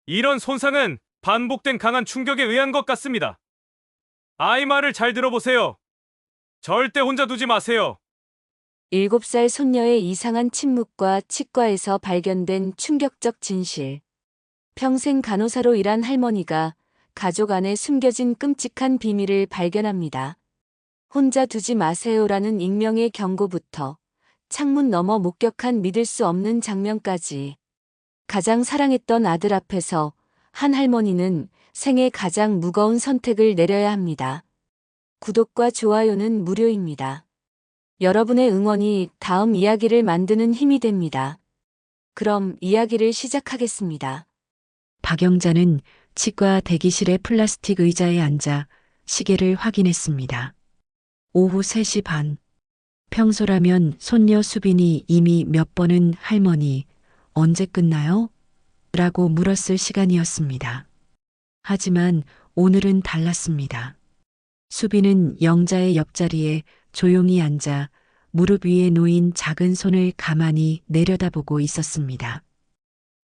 이런 손상은 반복된 강한 충격에 의한 것 같습니다. 아이 말을 잘 들어보세요. 절대 혼자 두지 마세요. 7살 손녀의 이상한 침묵과 치과에서 발견된 충격적 진실. 평생 간호사로 일한 할머니가 가족 안에 숨겨진 끔찍한 비밀을 발견합니다. 혼자 두지 마세요라는 익명의 경고부터 창문 너머 목격한 믿을 수 없는 장면까지. 가장 사랑했던 아들 앞에서 한 할머니는 생애 가장 무거운 선택을 내려야 합니다. 구독과 좋아요는 무료입니다. 여러분의 응원이 다음 이야기를 만드는 힘이 됩니다. 그럼 이야기를 시작하겠습니다. 박영자는 치과 대기실의 플라스틱 의자에 앉아 시계를 확인했습니다. 오후 3시 반. 평소라면 손녀 수빈이 이미 몇 번은 할머니, 언제 끝나요? 라고 물었을 시간이었습니다. 하지만 오늘은 달랐습니다. 수빈은 영자의 옆자리에 조용히 앉아 무릎 위에 놓인 작은 손을 가만히 내려다보고 있었습니다.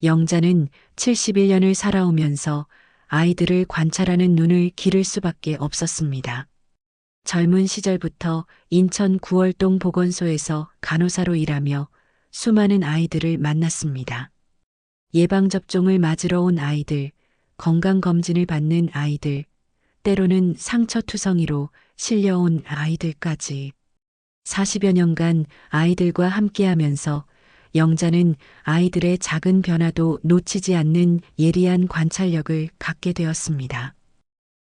영자는 71년을 살아오면서 아이들을 관찰하는 눈을 기를 수밖에 없었습니다. 젊은 시절부터 인천 구월동 보건소에서 간호사로 일하며 수많은 아이들을 만났습니다. 예방접종을 맞으러 온 아이들, 건강검진을 받는 아이들, 때로는 상처투성이로 실려온 아이들까지 40여 년간 아이들과 함께하면서 영자는 아이들의 작은 변화도 놓치지 않는 예리한 관찰력을 갖게 되었습니다.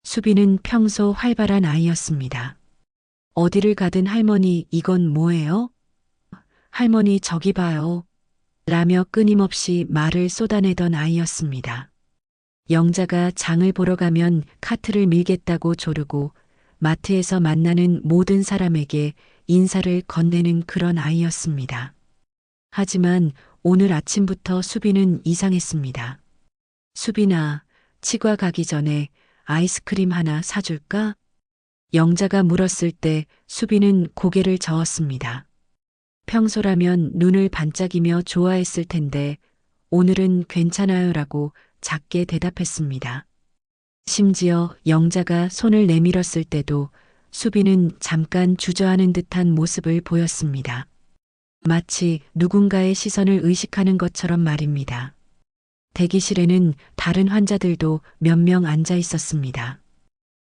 수빈은 평소 활발한 아이였습니다. 어디를 가든 할머니 이건 뭐예요? 할머니 저기 봐요. 라며 끊임없이 말을 쏟아내던 아이였습니다. 영자가 장을 보러 가면 카트를 밀겠다고 조르고 마트에서 만나는 모든 사람에게 인사를 건네는 그런 아이였습니다. 하지만 오늘 아침부터 수빈은 이상했습니다. 수빈아, 치과 가기 전에 아이스크림 하나 사줄까? 영자가 물었을 때 수빈은 고개를 저었습니다. 평소라면 눈을 반짝이며 좋아했을 텐데 오늘은 괜찮아요라고 작게 대답했습니다. 심지어 영자가 손을 내밀었을 때도 수빈은 잠깐 주저하는 듯한 모습을 보였습니다. 마치 누군가의 시선을 의식하는 것처럼 말입니다. 대기실에는 다른 환자들도 몇 명 앉아 있었습니다.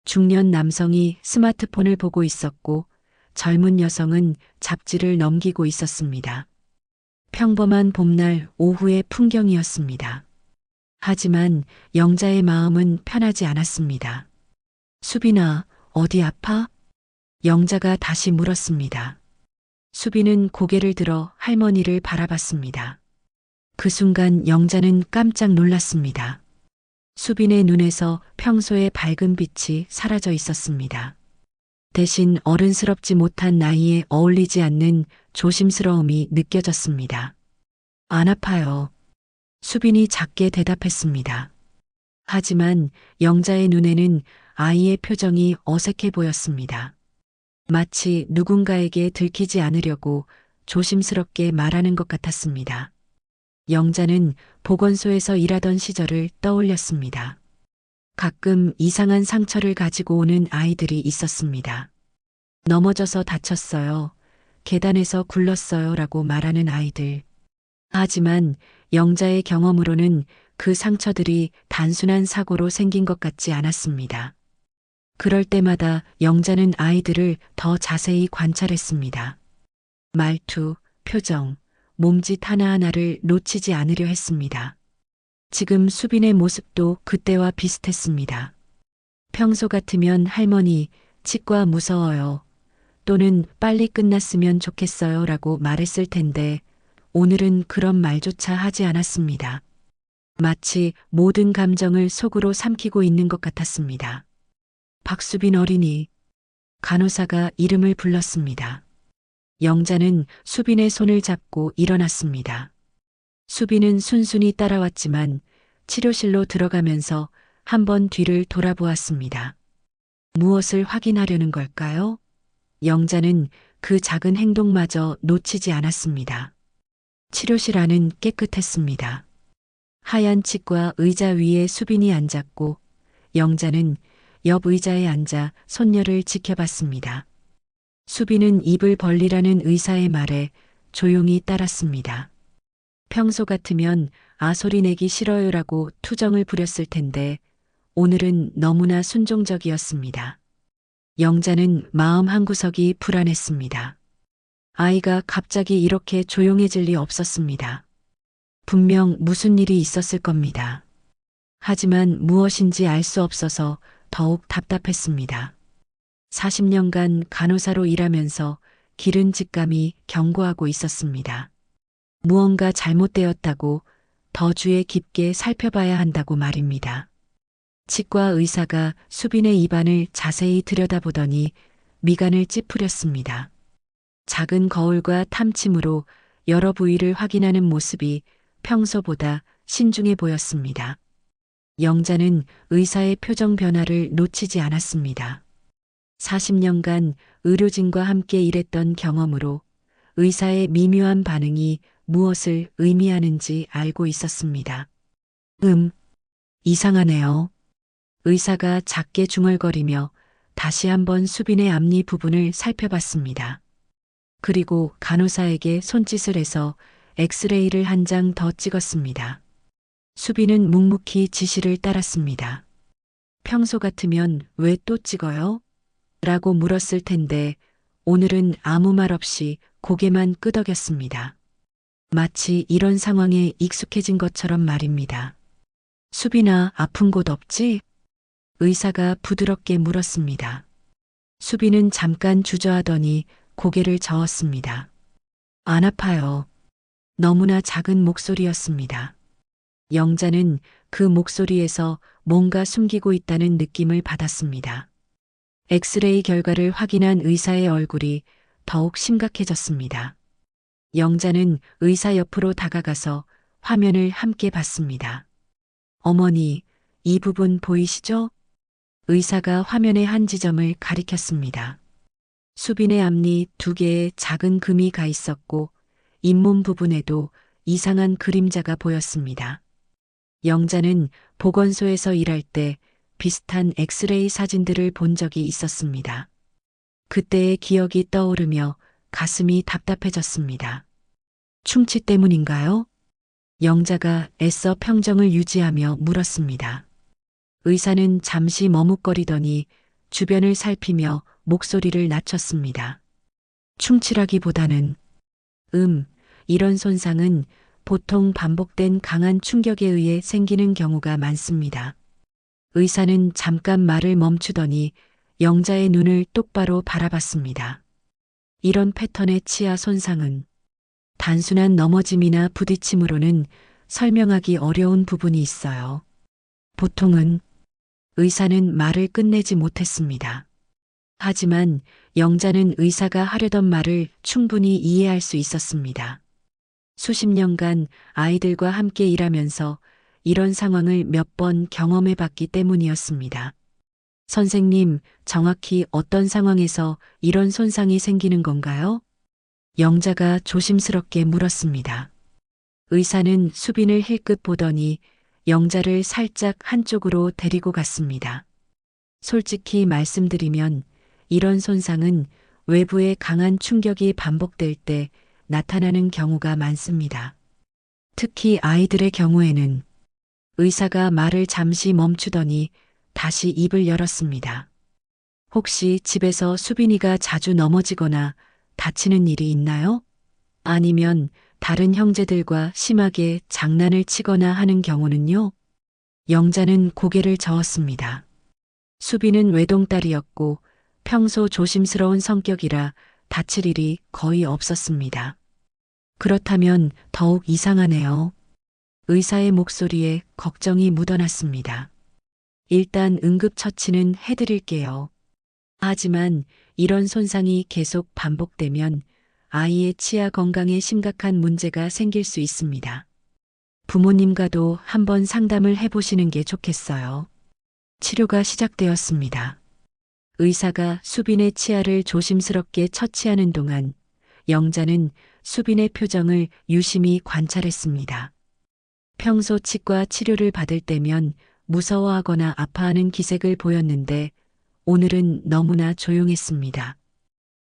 중년 남성이 스마트폰을 보고 있었고 젊은 여성은 잡지를 넘기고 있었습니다. 평범한 봄날 오후의 풍경이었습니다. 하지만 영자의 마음은 편하지 않았습니다. 수빈아, 어디 아파? 영자가 다시 물었습니다. 수빈은 고개를 들어 할머니를 바라봤습니다. 그 순간 영자는 깜짝 놀랐습니다. 수빈의 눈에서 평소의 밝은 빛이 사라져 있었습니다. 대신 어른스럽지 못한 나이에 어울리지 않는 조심스러움이 느껴졌습니다. 안 아파요. 수빈이 작게 대답했습니다. 하지만 영자의 눈에는 아이의 표정이 어색해 보였습니다. 마치 누군가에게 들키지 않으려고 조심스럽게 말하는 것 같았습니다. 영자는 보건소에서 일하던 시절을 떠올렸습니다. 가끔 이상한 상처를 가지고 오는 아이들이 있었습니다. 넘어져서 다쳤어요. 계단에서 굴렀어요. 라고 말하는 아이들. 하지만 영자의 경험으로는 그 상처들이 단순한 사고로 생긴 것 같지 않았습니다. 그럴 때마다 영자는 아이들을 더 자세히 관찰했습니다. 말투, 표정, 몸짓 하나하나를 놓치지 않으려 했습니다. 지금 수빈의 모습도 그때와 비슷했습니다. 평소 같으면 할머니, 치과 무서워요. 또는 빨리 끝났으면 좋겠어요. 라고 말했을 텐데 오늘은 그런 말조차 하지 않았습니다. 마치 모든 감정을 속으로 삼키고 있는 것 같았습니다. 박수빈 어린이. 간호사가 이름을 불렀습니다. 영자는 수빈의 손을 잡고 일어났습니다. 수빈은 순순히 따라왔지만 치료실로 들어가면서 한번 뒤를 돌아보았습니다. 무엇을 확인하려는 걸까요? 영자는 그 작은 행동마저 놓치지 않았습니다. 치료실 안은 깨끗했습니다. 하얀 치과 의자 위에 수빈이 앉았고 영자는 옆 의자에 앉아 손녀를 지켜봤습니다. 수빈은 입을 벌리라는 의사의 말에 조용히 따랐습니다. 평소 같으면 아 소리 내기 싫어요라고 투정을 부렸을 텐데 오늘은 너무나 순종적이었습니다. 영자는 마음 한구석이 불안했습니다. 아이가 갑자기 이렇게 조용해질 리 없었습니다. 분명 무슨 일이 있었을 겁니다. 하지만 무엇인지 알 수 없어서 더욱 답답했습니다. 40년간 간호사로 일하면서 기른 직감이 경고하고 있었습니다. 무언가 잘못되었다고 더 주의 깊게 살펴봐야 한다고 말입니다. 치과 의사가 수빈의 입안을 자세히 들여다보더니 미간을 찌푸렸습니다. 작은 거울과 탐침으로 여러 부위를 확인하는 모습이 평소보다 신중해 보였습니다. 영자는 의사의 표정 변화를 놓치지 않았습니다. 40년간 의료진과 함께 일했던 경험으로 의사의 미묘한 반응이 무엇을 의미하는지 알고 있었습니다. 이상하네요. 의사가 작게 중얼거리며 다시 한번 수빈의 앞니 부분을 살펴봤습니다. 그리고 간호사에게 손짓을 해서 엑스레이를 한 장 더 찍었습니다. 수빈은 묵묵히 지시를 따랐습니다. 평소 같으면 왜 또 찍어요? 라고 물었을 텐데 오늘은 아무 말 없이 고개만 끄덕였습니다. 마치 이런 상황에 익숙해진 것처럼 말입니다. 수빈아, 아픈 곳 없지? 의사가 부드럽게 물었습니다. 수빈은 잠깐 주저하더니 고개를 저었습니다. 안 아파요. 너무나 작은 목소리였습니다. 영자는 그 목소리에서 뭔가 숨기고 있다는 느낌을 받았습니다. 엑스레이 결과를 확인한 의사의 얼굴이 더욱 심각해졌습니다. 영자는 의사 옆으로 다가가서 화면을 함께 봤습니다. 어머니, 이 부분 보이시죠? 의사가 화면의 한 지점을 가리켰습니다. 수빈의 앞니 2개에 작은 금이 가 있었고 잇몸 부분에도 이상한 그림자가 보였습니다. 영자는 보건소에서 일할 때 비슷한 엑스레이 사진들을 본 적이 있었습니다. 그때의 기억이 떠오르며 가슴이 답답해졌습니다. 충치 때문인가요? 영자가 애써 평정을 유지하며 물었습니다. 의사는 잠시 머뭇거리더니 주변을 살피며 목소리를 낮췄습니다. 충치라기보다는 이런 손상은 보통 반복된 강한 충격에 의해 생기는 경우가 많습니다. 의사는 잠깐 말을 멈추더니 영자의 눈을 똑바로 바라봤습니다. 이런 패턴의 치아 손상은 단순한 넘어짐이나 부딪힘으로는 설명하기 어려운 부분이 있어요. 보통은 의사는 말을 끝내지 못했습니다. 하지만 영자는 의사가 하려던 말을 충분히 이해할 수 있었습니다. 수십 년간 아이들과 함께 일하면서 이런 상황을 몇 번 경험해 봤기 때문이었습니다. 선생님, 정확히 어떤 상황에서 이런 손상이 생기는 건가요? 영자가 조심스럽게 물었습니다. 의사는 수빈을 힐끗 보더니 영자를 살짝 한쪽으로 데리고 갔습니다. 솔직히 말씀드리면 이런 손상은 외부의 강한 충격이 반복될 때 나타나는 경우가 많습니다. 특히 아이들의 경우에는 의사가 말을 잠시 멈추더니 다시 입을 열었습니다. 혹시 집에서 수빈이가 자주 넘어지거나 다치는 일이 있나요? 아니면 다른 형제들과 심하게 장난을 치거나 하는 경우는요? 영자는 고개를 저었습니다. 수빈은 외동딸이었고 평소 조심스러운 성격이라 다칠 일이 거의 없었습니다. 그렇다면 더욱 이상하네요. 의사의 목소리에 걱정이 묻어났습니다. 일단 응급처치는 해드릴게요. 하지만 이런 손상이 계속 반복되면 아이의 치아 건강에 심각한 문제가 생길 수 있습니다. 부모님과도 한번 상담을 해보시는 게 좋겠어요. 치료가 시작되었습니다. 의사가 수빈의 치아를 조심스럽게 처치하는 동안 영자는 수빈의 표정을 유심히 관찰했습니다. 평소 치과 치료를 받을 때면 무서워하거나 아파하는 기색을 보였는데 오늘은 너무나 조용했습니다.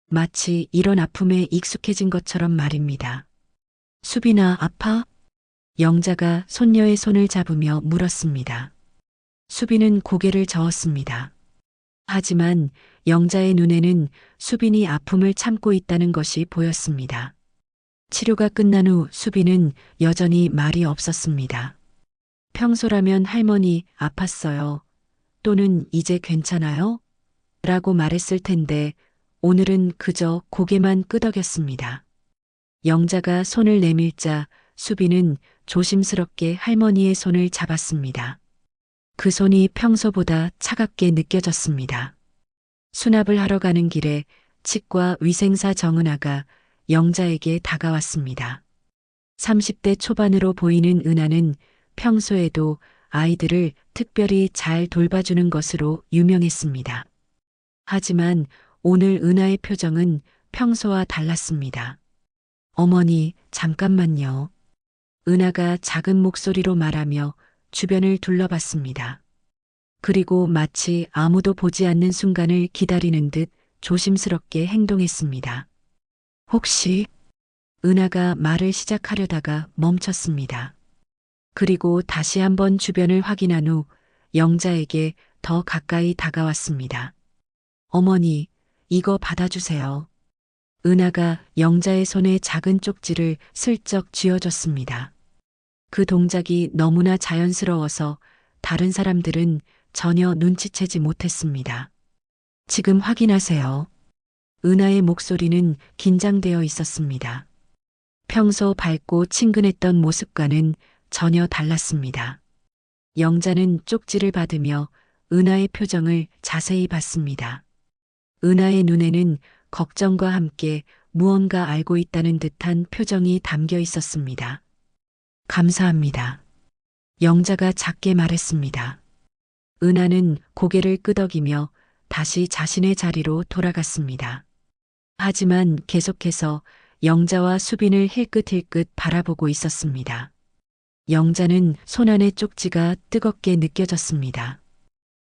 마치 이런 아픔에 익숙해진 것처럼 말입니다. 수빈아, 아파? 영자가 손녀의 손을 잡으며 물었습니다. 수빈은 고개를 저었습니다. 하지만 영자의 눈에는 수빈이 아픔을 참고 있다는 것이 보였습니다. 치료가 끝난 후 수빈은 여전히 말이 없었습니다. 평소라면 할머니 아팠어요. 또는 이제 괜찮아요? 라고 말했을 텐데 오늘은 그저 고개만 끄덕였습니다. 영자가 손을 내밀자 수빈은 조심스럽게 할머니의 손을 잡았습니다. 그 손이 평소보다 차갑게 느껴졌습니다. 수납을 하러 가는 길에 치과 위생사 정은아가 영자에게 다가왔습니다. 30대 초반으로 보이는 은하는 평소에도 아이들을 특별히 잘 돌봐주는 것으로 유명했습니다. 하지만 오늘 은하의 표정은 평소와 달랐습니다. 어머니, 잠깐만요. 은하가 작은 목소리로 말하며 주변을 둘러봤습니다. 그리고 마치 아무도 보지 않는 순간을 기다리는 듯 조심스럽게 행동했습니다. 혹시 은하가 말을 시작하려다가 멈췄습니다. 그리고 다시 한번 주변을 확인한 후 영자에게 더 가까이 다가왔습니다. 어머니, 이거 받아주세요. 은하가 영자의 손에 작은 쪽지를 슬쩍 쥐어줬습니다. 그 동작이 너무나 자연스러워서 다른 사람들은 전혀 눈치채지 못했습니다. 지금 확인하세요. 은하의 목소리는 긴장되어 있었습니다. 평소 밝고 친근했던 모습과는 전혀 달랐습니다. 영자는 쪽지를 받으며 은하의 표정을 자세히 봤습니다. 은하의 눈에는 걱정과 함께 무언가 알고 있다는 듯한 표정이 담겨 있었습니다. 감사합니다. 영자가 작게 말했습니다. 은하는 고개를 끄덕이며 다시 자신의 자리로 돌아갔습니다. 하지만 계속해서 영자와 수빈을 힐끗힐끗 바라보고 있었습니다. 영자는 손안의 쪽지가 뜨겁게 느껴졌습니다.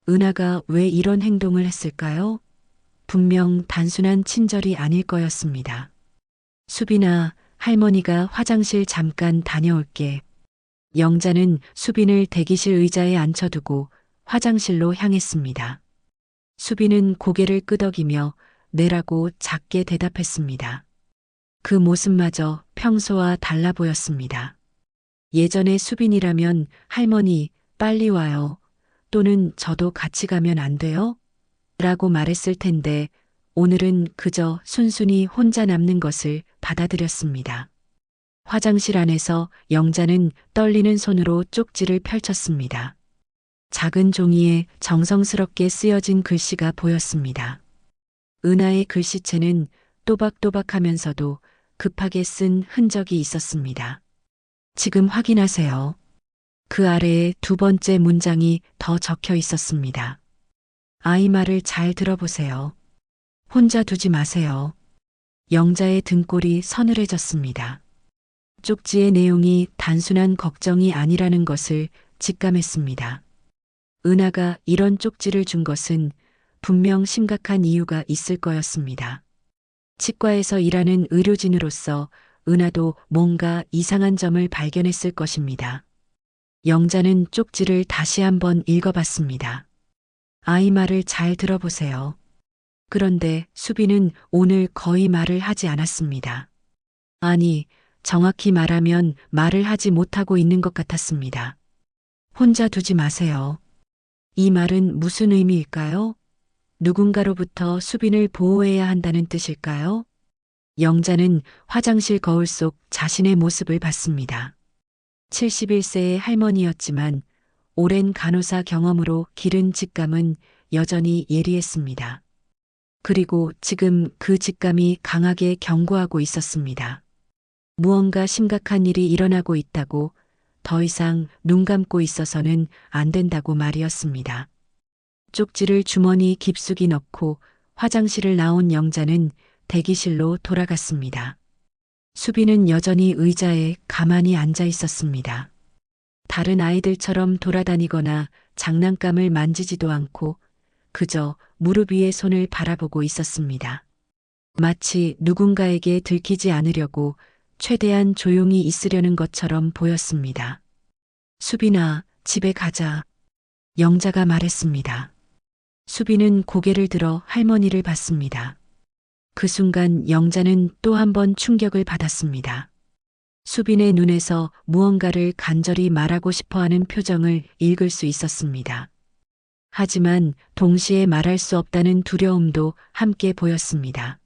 은하가 왜 이런 행동을 했을까요? 분명 단순한 친절이 아닐 거였습니다. 수빈아, 할머니가 화장실 잠깐 다녀올게. 영자는 수빈을 대기실 의자에 앉혀두고 화장실로 향했습니다. 수빈은 고개를 끄덕이며 네라고 작게 대답했습니다. 그 모습마저 평소와 달라 보였습니다. 예전의 수빈이라면 할머니, 빨리 와요. 또는 저도 같이 가면 안 돼요? 라고 말했을 텐데 오늘은 그저 순순히 혼자 남는 것을 받아들였습니다. 화장실 안에서 영자는 떨리는 손으로 쪽지를 펼쳤습니다. 작은 종이에 정성스럽게 쓰여진 글씨가 보였습니다. 은하의 글씨체는 또박또박하면서도 급하게 쓴 흔적이 있었습니다. 지금 확인하세요. 그 아래에 두 번째 문장이 더 적혀 있었습니다. 아이 말을 잘 들어보세요. 혼자 두지 마세요. 영자의 등골이 서늘해졌습니다. 쪽지의 내용이 단순한 걱정이 아니라는 것을 직감했습니다. 은하가 이런 쪽지를 준 것은 분명 심각한 이유가 있을 거였습니다. 치과에서 일하는 의료진으로서 은하도 뭔가 이상한 점을 발견했을 것입니다. 영자는 쪽지를 다시 한번 읽어봤습니다. 아이 말을 잘 들어보세요. 그런데 수빈은 오늘 거의 말을 하지 않았습니다. 아니, 정확히 말하면 말을 하지 못하고 있는 것 같았습니다. 혼자 두지 마세요. 이 말은 무슨 의미일까요? 누군가로부터 수빈을 보호해야 한다는 뜻일까요? 영자는 화장실 거울 속 자신의 모습을 봤습니다. 71세의 할머니였지만 오랜 간호사 경험으로 기른 직감은 여전히 예리했습니다. 그리고 지금 그 직감이 강하게 경고하고 있었습니다. 무언가 심각한 일이 일어나고 있다고, 더 이상 눈 감고 있어서는 안 된다고 말이었습니다. 쪽지를 주머니 깊숙이 넣고 화장실을 나온 영자는 대기실로 돌아갔습니다. 수빈은 여전히 의자에 가만히 앉아 있었습니다. 다른 아이들처럼 돌아다니거나 장난감을 만지지도 않고 그저 무릎 위에 손을 바라보고 있었습니다. 마치 누군가에게 들키지 않으려고 최대한 조용히 있으려는 것처럼 보였습니다. 수빈아, 집에 가자. 영자가 말했습니다. 수빈은 고개를 들어 할머니를 봤습니다. 그 순간 영자는 또 한 번 충격을 받았습니다. 수빈의 눈에서 무언가를 간절히 말하고 싶어 하는 표정을 읽을 수 있었습니다. 하지만 동시에 말할 수 없다는 두려움도 함께 보였습니다.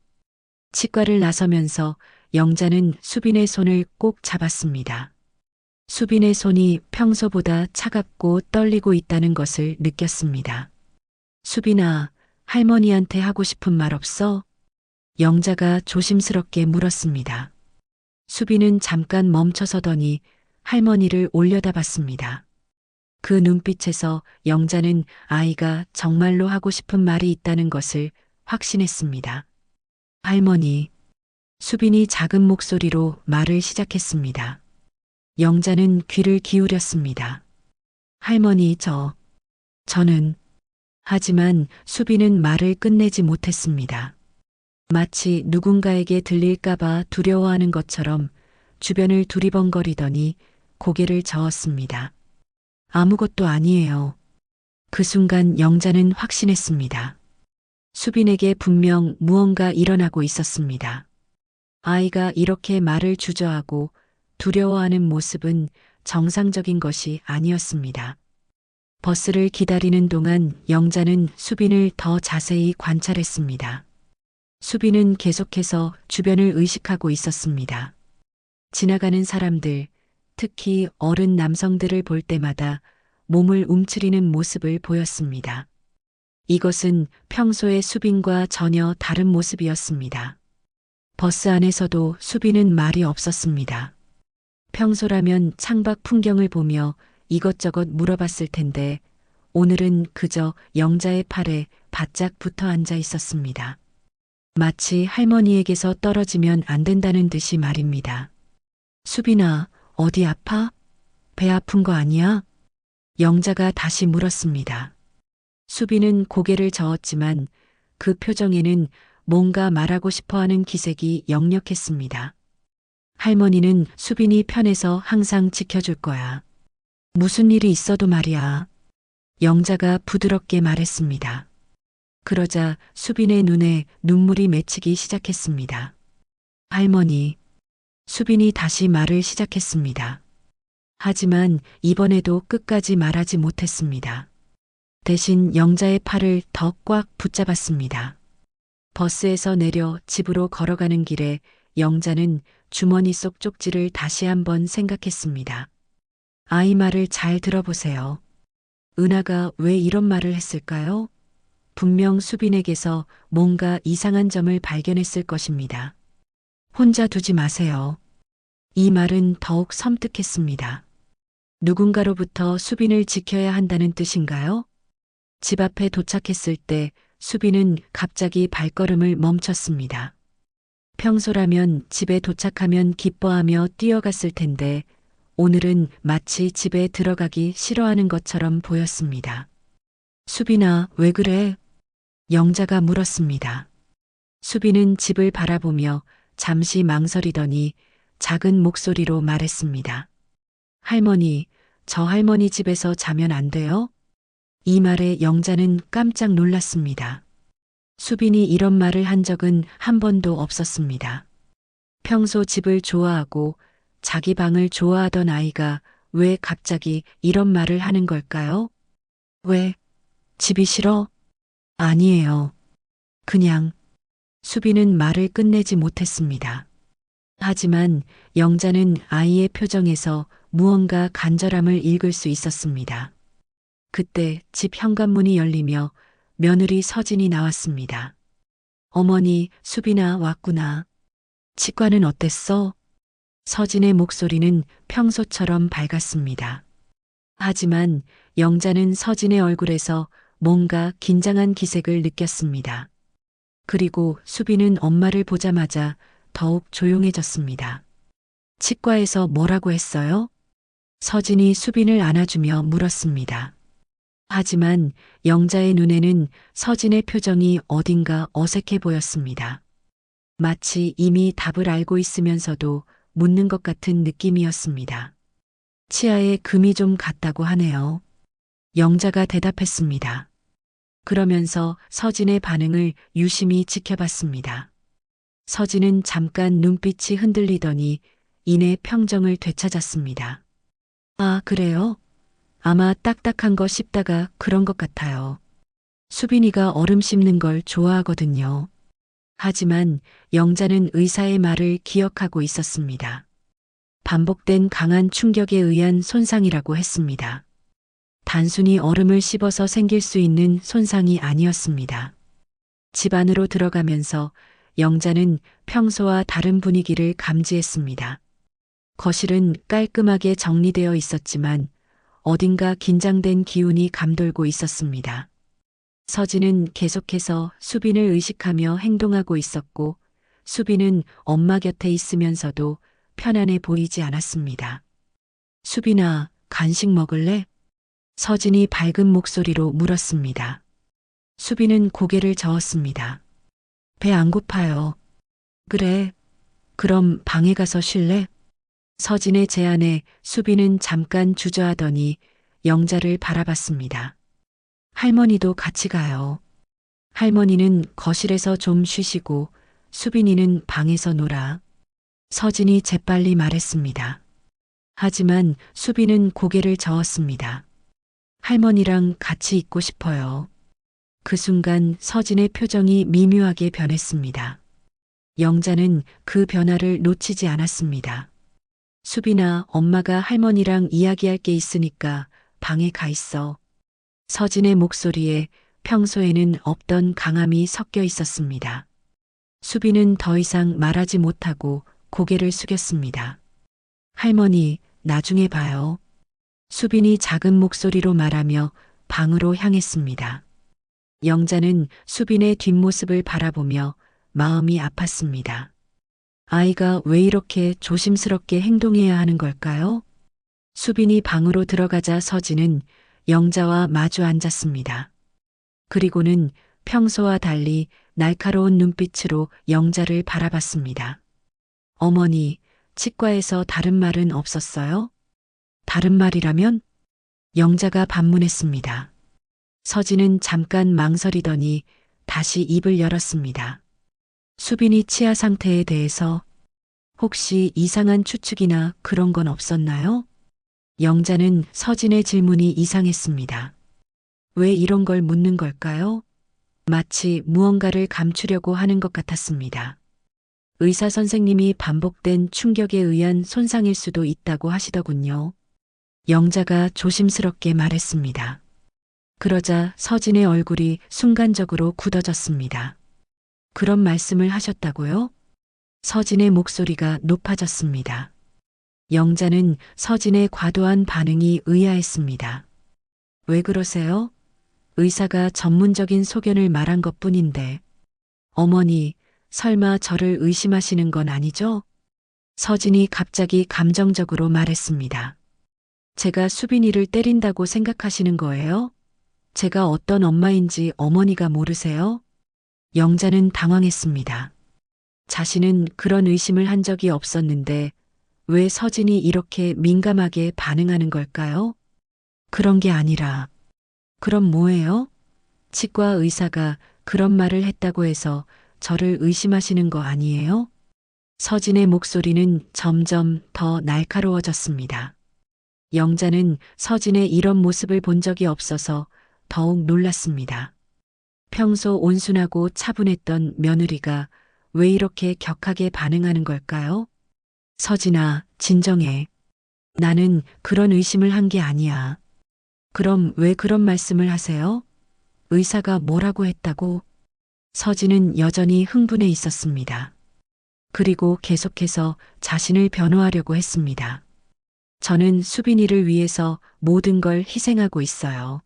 치과를 나서면서 영자는 수빈의 손을 꼭 잡았습니다. 수빈의 손이 평소보다 차갑고 떨리고 있다는 것을 느꼈습니다. 수빈아, 할머니한테 하고 싶은 말 없어? 영자가 조심스럽게 물었습니다. 수빈은 잠깐 멈춰서더니 할머니를 올려다봤습니다. 그 눈빛에서 영자는 아이가 정말로 하고 싶은 말이 있다는 것을 확신했습니다. 할머니, 수빈이 작은 목소리로 말을 시작했습니다. 영자는 귀를 기울였습니다. 할머니, 저는, 하지만 수빈은 말을 끝내지 못했습니다. 마치 누군가에게 들릴까봐 두려워하는 것처럼 주변을 두리번거리더니 고개를 저었습니다. 아무것도 아니에요. 그 순간 영자는 확신했습니다. 수빈에게 분명 무언가 일어나고 있었습니다. 아이가 이렇게 말을 주저하고 두려워하는 모습은 정상적인 것이 아니었습니다. 버스를 기다리는 동안 영자는 수빈을 더 자세히 관찰했습니다. 수빈은 계속해서 주변을 의식하고 있었습니다. 지나가는 사람들, 특히 어른 남성들을 볼 때마다 몸을 움츠리는 모습을 보였습니다. 이것은 평소의 수빈과 전혀 다른 모습이었습니다. 버스 안에서도 수빈은 말이 없었습니다. 평소라면 창밖 풍경을 보며 이것저것 물어봤을 텐데 오늘은 그저 영자의 팔에 바짝 붙어 앉아 있었습니다. 마치 할머니에게서 떨어지면 안 된다는 듯이 말입니다. 수빈아, 어디 아파? 배 아픈 거 아니야? 영자가 다시 물었습니다. 수빈은 고개를 저었지만 그 표정에는 뭔가 말하고 싶어 하는 기색이 역력했습니다. 할머니는 수빈이 편해서 항상 지켜줄 거야. 무슨 일이 있어도 말이야. 영자가 부드럽게 말했습니다. 그러자 수빈의 눈에 눈물이 맺히기 시작했습니다. 할머니, 수빈이 다시 말을 시작했습니다. 하지만 이번에도 끝까지 말하지 못했습니다. 대신 영자의 팔을 더 꽉 붙잡았습니다. 버스에서 내려 집으로 걸어가는 길에 영자는 주머니 속 쪽지를 다시 한번 생각했습니다. 아이 말을 잘 들어보세요. 은하가 왜 이런 말을 했을까요? 분명 수빈에게서 뭔가 이상한 점을 발견했을 것입니다. 혼자 두지 마세요. 이 말은 더욱 섬뜩했습니다. 누군가로부터 수빈을 지켜야 한다는 뜻인가요? 집 앞에 도착했을 때 수빈은 갑자기 발걸음을 멈췄습니다. 평소라면 집에 도착하면 기뻐하며 뛰어갔을 텐데 오늘은 마치 집에 들어가기 싫어하는 것처럼 보였습니다. 수빈아, 왜 그래? 영자가 물었습니다. 수빈은 집을 바라보며 잠시 망설이더니 작은 목소리로 말했습니다. 할머니, 저 할머니 집에서 자면 안 돼요? 이 말에 영자는 깜짝 놀랐습니다. 수빈이 이런 말을 한 적은 한 번도 없었습니다. 평소 집을 좋아하고 자기 방을 좋아하던 아이가 왜 갑자기 이런 말을 하는 걸까요? 왜? 집이 싫어? 아니에요. 그냥 수빈은 말을 끝내지 못했습니다. 하지만 영자는 아이의 표정에서 무언가 간절함을 읽을 수 있었습니다. 그때 집 현관문이 열리며 며느리 서진이 나왔습니다. 어머니, 수빈아 왔구나. 치과는 어땠어? 서진의 목소리는 평소처럼 밝았습니다. 하지만 영자는 서진의 얼굴에서 뭔가 긴장한 기색을 느꼈습니다. 그리고 수빈은 엄마를 보자마자 더욱 조용해졌습니다. 치과에서 뭐라고 했어요? 서진이 수빈을 안아주며 물었습니다. 하지만 영자의 눈에는 서진의 표정이 어딘가 어색해 보였습니다. 마치 이미 답을 알고 있으면서도 묻는 것 같은 느낌이었습니다. 치아에 금이 좀 갔다고 하네요. 영자가 대답했습니다. 그러면서 서진의 반응을 유심히 지켜봤습니다. 서진은 잠깐 눈빛이 흔들리더니 이내 평정을 되찾았습니다. 아, 그래요? 아마 딱딱한 거 씹다가 그런 것 같아요. 수빈이가 얼음 씹는 걸 좋아하거든요. 하지만 영자는 의사의 말을 기억하고 있었습니다. 반복된 강한 충격에 의한 손상이라고 했습니다. 단순히 얼음을 씹어서 생길 수 있는 손상이 아니었습니다. 집 안으로 들어가면서 영자는 평소와 다른 분위기를 감지했습니다. 거실은 깔끔하게 정리되어 있었지만 어딘가 긴장된 기운이 감돌고 있었습니다. 서진은 계속해서 수빈을 의식하며 행동하고 있었고 수빈은 엄마 곁에 있으면서도 편안해 보이지 않았습니다. 수빈아, 간식 먹을래? 서진이 밝은 목소리로 물었습니다. 수빈은 고개를 저었습니다. 배 안 고파요. 그래. 그럼 방에 가서 쉴래? 서진의 제안에 수빈은 잠깐 주저하더니 영자를 바라봤습니다. 할머니도 같이 가요. 할머니는 거실에서 좀 쉬시고 수빈이는 방에서 놀아. 서진이 재빨리 말했습니다. 하지만 수빈은 고개를 저었습니다. 할머니랑 같이 있고 싶어요. 그 순간 서진의 표정이 미묘하게 변했습니다. 영자는 그 변화를 놓치지 않았습니다. 수빈아, 엄마가 할머니랑 이야기할 게 있으니까 방에 가 있어. 서진의 목소리에 평소에는 없던 강함이 섞여 있었습니다. 수빈은 더 이상 말하지 못하고 고개를 숙였습니다. 할머니, 나중에 봐요. 수빈이 작은 목소리로 말하며 방으로 향했습니다. 영자는 수빈의 뒷모습을 바라보며 마음이 아팠습니다. 아이가 왜 이렇게 조심스럽게 행동해야 하는 걸까요? 수빈이 방으로 들어가자 서진은 영자와 마주 앉았습니다. 그리고는 평소와 달리 날카로운 눈빛으로 영자를 바라봤습니다. 어머니, 치과에서 다른 말은 없었어요? 다른 말이라면? 영자가 반문했습니다. 서진은 잠깐 망설이더니 다시 입을 열었습니다. 수빈이 치아 상태에 대해서 혹시 이상한 추측이나 그런 건 없었나요? 영자는 서진의 질문이 이상했습니다. 왜 이런 걸 묻는 걸까요? 마치 무언가를 감추려고 하는 것 같았습니다. 의사 선생님이 반복된 충격에 의한 손상일 수도 있다고 하시더군요. 영자가 조심스럽게 말했습니다. 그러자 서진의 얼굴이 순간적으로 굳어졌습니다. 그런 말씀을 하셨다고요? 서진의 목소리가 높아졌습니다. 영자는 서진의 과도한 반응이 의아했습니다. 왜 그러세요? 의사가 전문적인 소견을 말한 것뿐인데. 어머니, 설마 저를 의심하시는 건 아니죠? 서진이 갑자기 감정적으로 말했습니다. 제가 수빈이를 때린다고 생각하시는 거예요? 제가 어떤 엄마인지 어머니가 모르세요? 영자는 당황했습니다. 자신은 그런 의심을 한 적이 없었는데 왜 서진이 이렇게 민감하게 반응하는 걸까요? 그런 게 아니라, 그럼 뭐예요? 치과 의사가 그런 말을 했다고 해서 저를 의심하시는 거 아니에요? 서진의 목소리는 점점 더 날카로워졌습니다. 영자는 서진의 이런 모습을 본 적이 없어서 더욱 놀랐습니다. 평소 온순하고 차분했던 며느리가 왜 이렇게 격하게 반응하는 걸까요? 서진아, 진정해. 나는 그런 의심을 한 게 아니야. 그럼 왜 그런 말씀을 하세요? 의사가 뭐라고 했다고? 서진은 여전히 흥분해 있었습니다. 그리고 계속해서 자신을 변호하려고 했습니다. 저는 수빈이를 위해서 모든 걸 희생하고 있어요.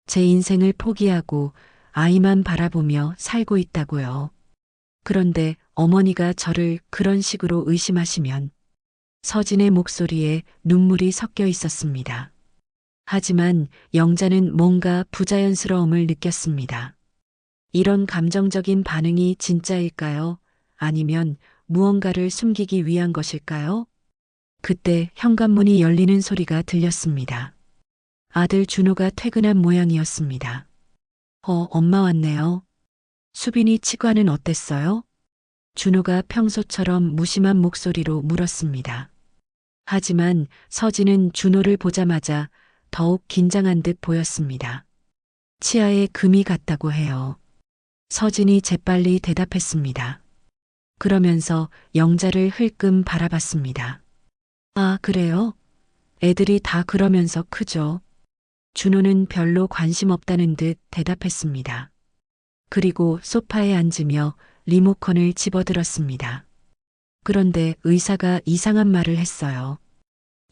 제 인생을 포기하고 아이만 바라보며 살고 있다고요. 그런데 어머니가 저를 그런 식으로 의심하시면 서진의 목소리에 눈물이 섞여 있었습니다. 하지만 영자는 뭔가 부자연스러움을 느꼈습니다. 이런 감정적인 반응이 진짜일까요? 아니면 무언가를 숨기기 위한 것일까요? 그때 현관문이 열리는 소리가 들렸습니다. 아들 준호가 퇴근한 모양이었습니다. 엄마 왔네요. 수빈이 치과는 어땠어요? 준호가 평소처럼 무심한 목소리로 물었습니다. 하지만 서진은 준호를 보자마자 더욱 긴장한 듯 보였습니다. 치아에 금이 갔다고 해요. 서진이 재빨리 대답했습니다. 그러면서 영자를 흘끔 바라봤습니다. 아, 그래요? 애들이 다 그러면서 크죠. 준호는 별로 관심 없다는 듯 대답했습니다. 그리고 소파에 앉으며 리모컨을 집어들었습니다. 그런데 의사가 이상한 말을 했어요.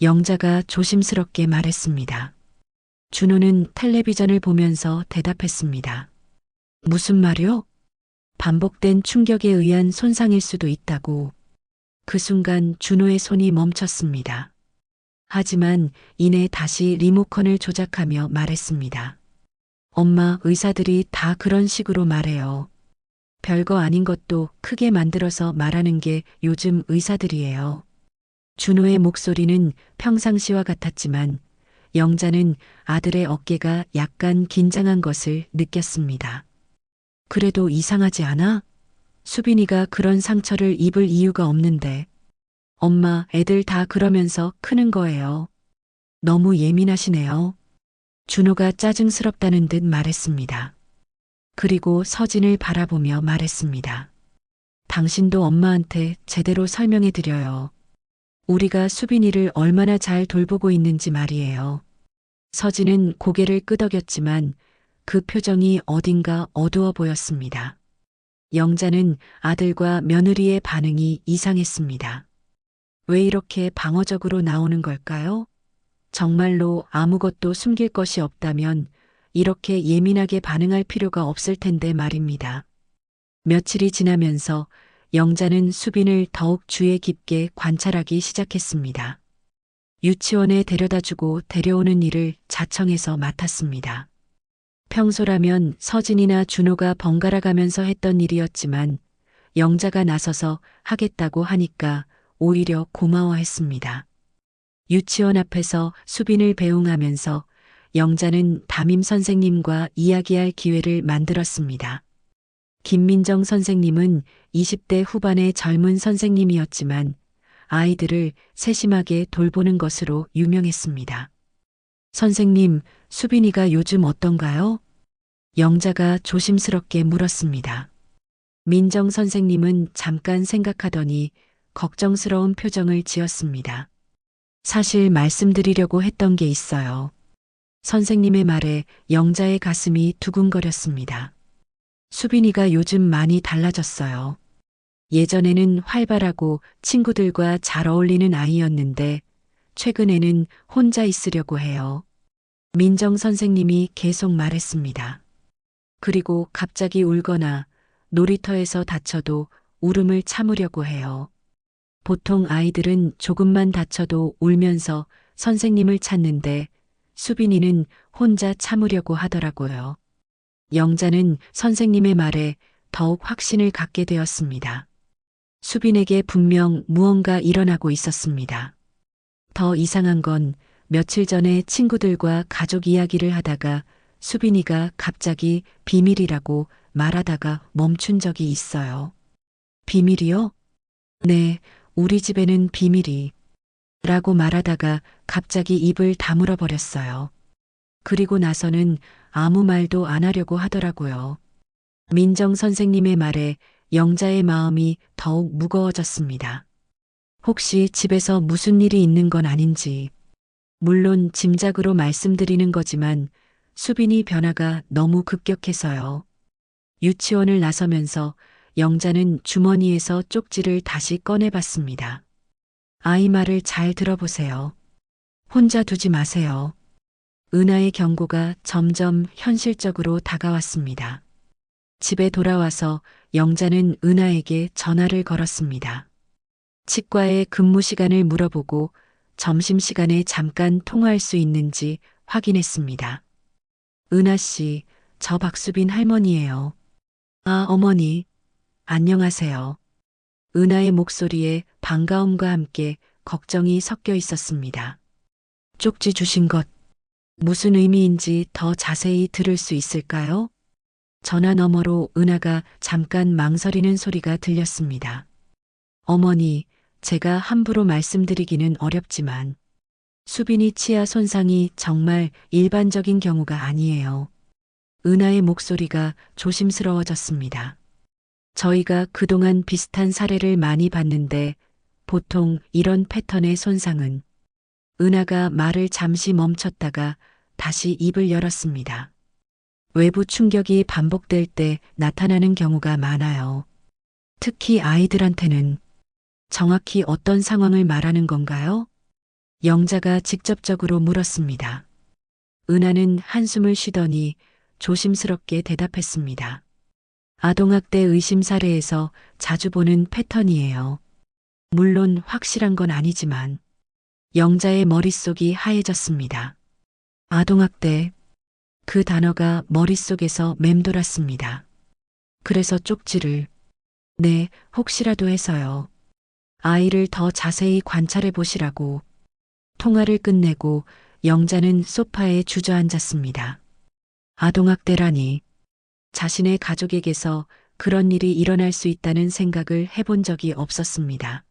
영자가 조심스럽게 말했습니다. 준호는 텔레비전을 보면서 대답했습니다. 무슨 말이요? 반복된 충격에 의한 손상일 수도 있다고. 그 순간 준호의 손이 멈췄습니다. 하지만 이내 다시 리모컨을 조작하며 말했습니다. 엄마, 의사들이 다 그런 식으로 말해요. 별거 아닌 것도 크게 만들어서 말하는 게 요즘 의사들이에요. 준호의 목소리는 평상시와 같았지만 영자는 아들의 어깨가 약간 긴장한 것을 느꼈습니다. 그래도 이상하지 않아? 수빈이가 그런 상처를 입을 이유가 없는데. 엄마, 애들 다 그러면서 크는 거예요. 너무 예민하시네요. 준호가 짜증스럽다는 듯 말했습니다. 그리고 서진을 바라보며 말했습니다. 당신도 엄마한테 제대로 설명해 드려요. 우리가 수빈이를 얼마나 잘 돌보고 있는지 말이에요. 서진은 고개를 끄덕였지만 그 표정이 어딘가 어두워 보였습니다. 영자는 아들과 며느리의 반응이 이상했습니다. 왜 이렇게 방어적으로 나오는 걸까요? 정말로 아무것도 숨길 것이 없다면 이렇게 예민하게 반응할 필요가 없을 텐데 말입니다. 며칠이 지나면서 영자는 수빈을 더욱 주의 깊게 관찰하기 시작했습니다. 유치원에 데려다주고 데려오는 일을 자청해서 맡았습니다. 평소라면 서진이나 준호가 번갈아 가면서 했던 일이었지만 영자가 나서서 하겠다고 하니까 오히려 고마워했습니다. 유치원 앞에서 수빈을 배웅하면서 영자는 담임 선생님과 이야기할 기회를 만들었습니다. 김민정 선생님은 20대 후반의 젊은 선생님이었지만 아이들을 세심하게 돌보는 것으로 유명했습니다. 선생님, 수빈이가 요즘 어떤가요? 영자가 조심스럽게 물었습니다. 민정 선생님은 잠깐 생각하더니 걱정스러운 표정을 지었습니다. 사실 말씀드리려고 했던 게 있어요. 선생님의 말에 영자의 가슴이 두근거렸습니다. 수빈이가 요즘 많이 달라졌어요. 예전에는 활발하고 친구들과 잘 어울리는 아이였는데 최근에는 혼자 있으려고 해요. 민정 선생님이 계속 말했습니다. 그리고 갑자기 울거나 놀이터에서 다쳐도 울음을 참으려고 해요. 보통 아이들은 조금만 다쳐도 울면서 선생님을 찾는데 수빈이는 혼자 참으려고 하더라고요. 영자는 선생님의 말에 더욱 확신을 갖게 되었습니다. 수빈에게 분명 무언가 일어나고 있었습니다. 더 이상한 건 며칠 전에 친구들과 가족 이야기를 하다가 수빈이가 갑자기 비밀이라고 말하다가 멈춘 적이 있어요. 비밀이요? 네, 우리 집에는 비밀이. 라고 말하다가 갑자기 입을 다물어 버렸어요. 그리고 나서는 아무 말도 안 하려고 하더라고요. 민정 선생님의 말에 영자의 마음이 더욱 무거워졌습니다. 혹시 집에서 무슨 일이 있는 건 아닌지. 물론 짐작으로 말씀드리는 거지만 수빈이 변화가 너무 급격해서요. 유치원을 나서면서 영자는 주머니에서 쪽지를 다시 꺼내봤습니다. 아이 말을 잘 들어보세요. 혼자 두지 마세요. 은하의 경고가 점점 현실적으로 다가왔습니다. 집에 돌아와서 영자는 은하에게 전화를 걸었습니다. 치과의 근무 시간을 물어보고 점심시간에 잠깐 통화할 수 있는지 확인했습니다. 은하 씨, 저 박수빈 할머니예요. 아, 어머니. 안녕하세요. 은하의 목소리에 반가움과 함께 걱정이 섞여 있었습니다. 쪽지 주신 것, 무슨 의미인지 더 자세히 들을 수 있을까요? 전화 너머로 은하가 잠깐 망설이는 소리가 들렸습니다. 어머니, 제가 함부로 말씀드리기는 어렵지만 수빈이 치아 손상이 정말 일반적인 경우가 아니에요. 은하의 목소리가 조심스러워졌습니다. 저희가 그동안 비슷한 사례를 많이 봤는데 보통 이런 패턴의 손상은 은하가 말을 잠시 멈췄다가 다시 입을 열었습니다. 외부 충격이 반복될 때 나타나는 경우가 많아요. 특히 아이들한테는 정확히 어떤 상황을 말하는 건가요? 영자가 직접적으로 물었습니다. 은하는 한숨을 쉬더니 조심스럽게 대답했습니다. 아동학대 의심 사례에서 자주 보는 패턴이에요. 물론 확실한 건 아니지만 영자의 머릿속이 하얘졌습니다. 아동학대, 그 단어가 머릿속에서 맴돌았습니다. 그래서 쪽지를, 네, 혹시라도 해서요. 아이를 더 자세히 관찰해 보시라고. 통화를 끝내고 영자는 소파에 주저앉았습니다. 아동학대라니, 자신의 가족에게서 그런 일이 일어날 수 있다는 생각을 해본 적이 없었습니다.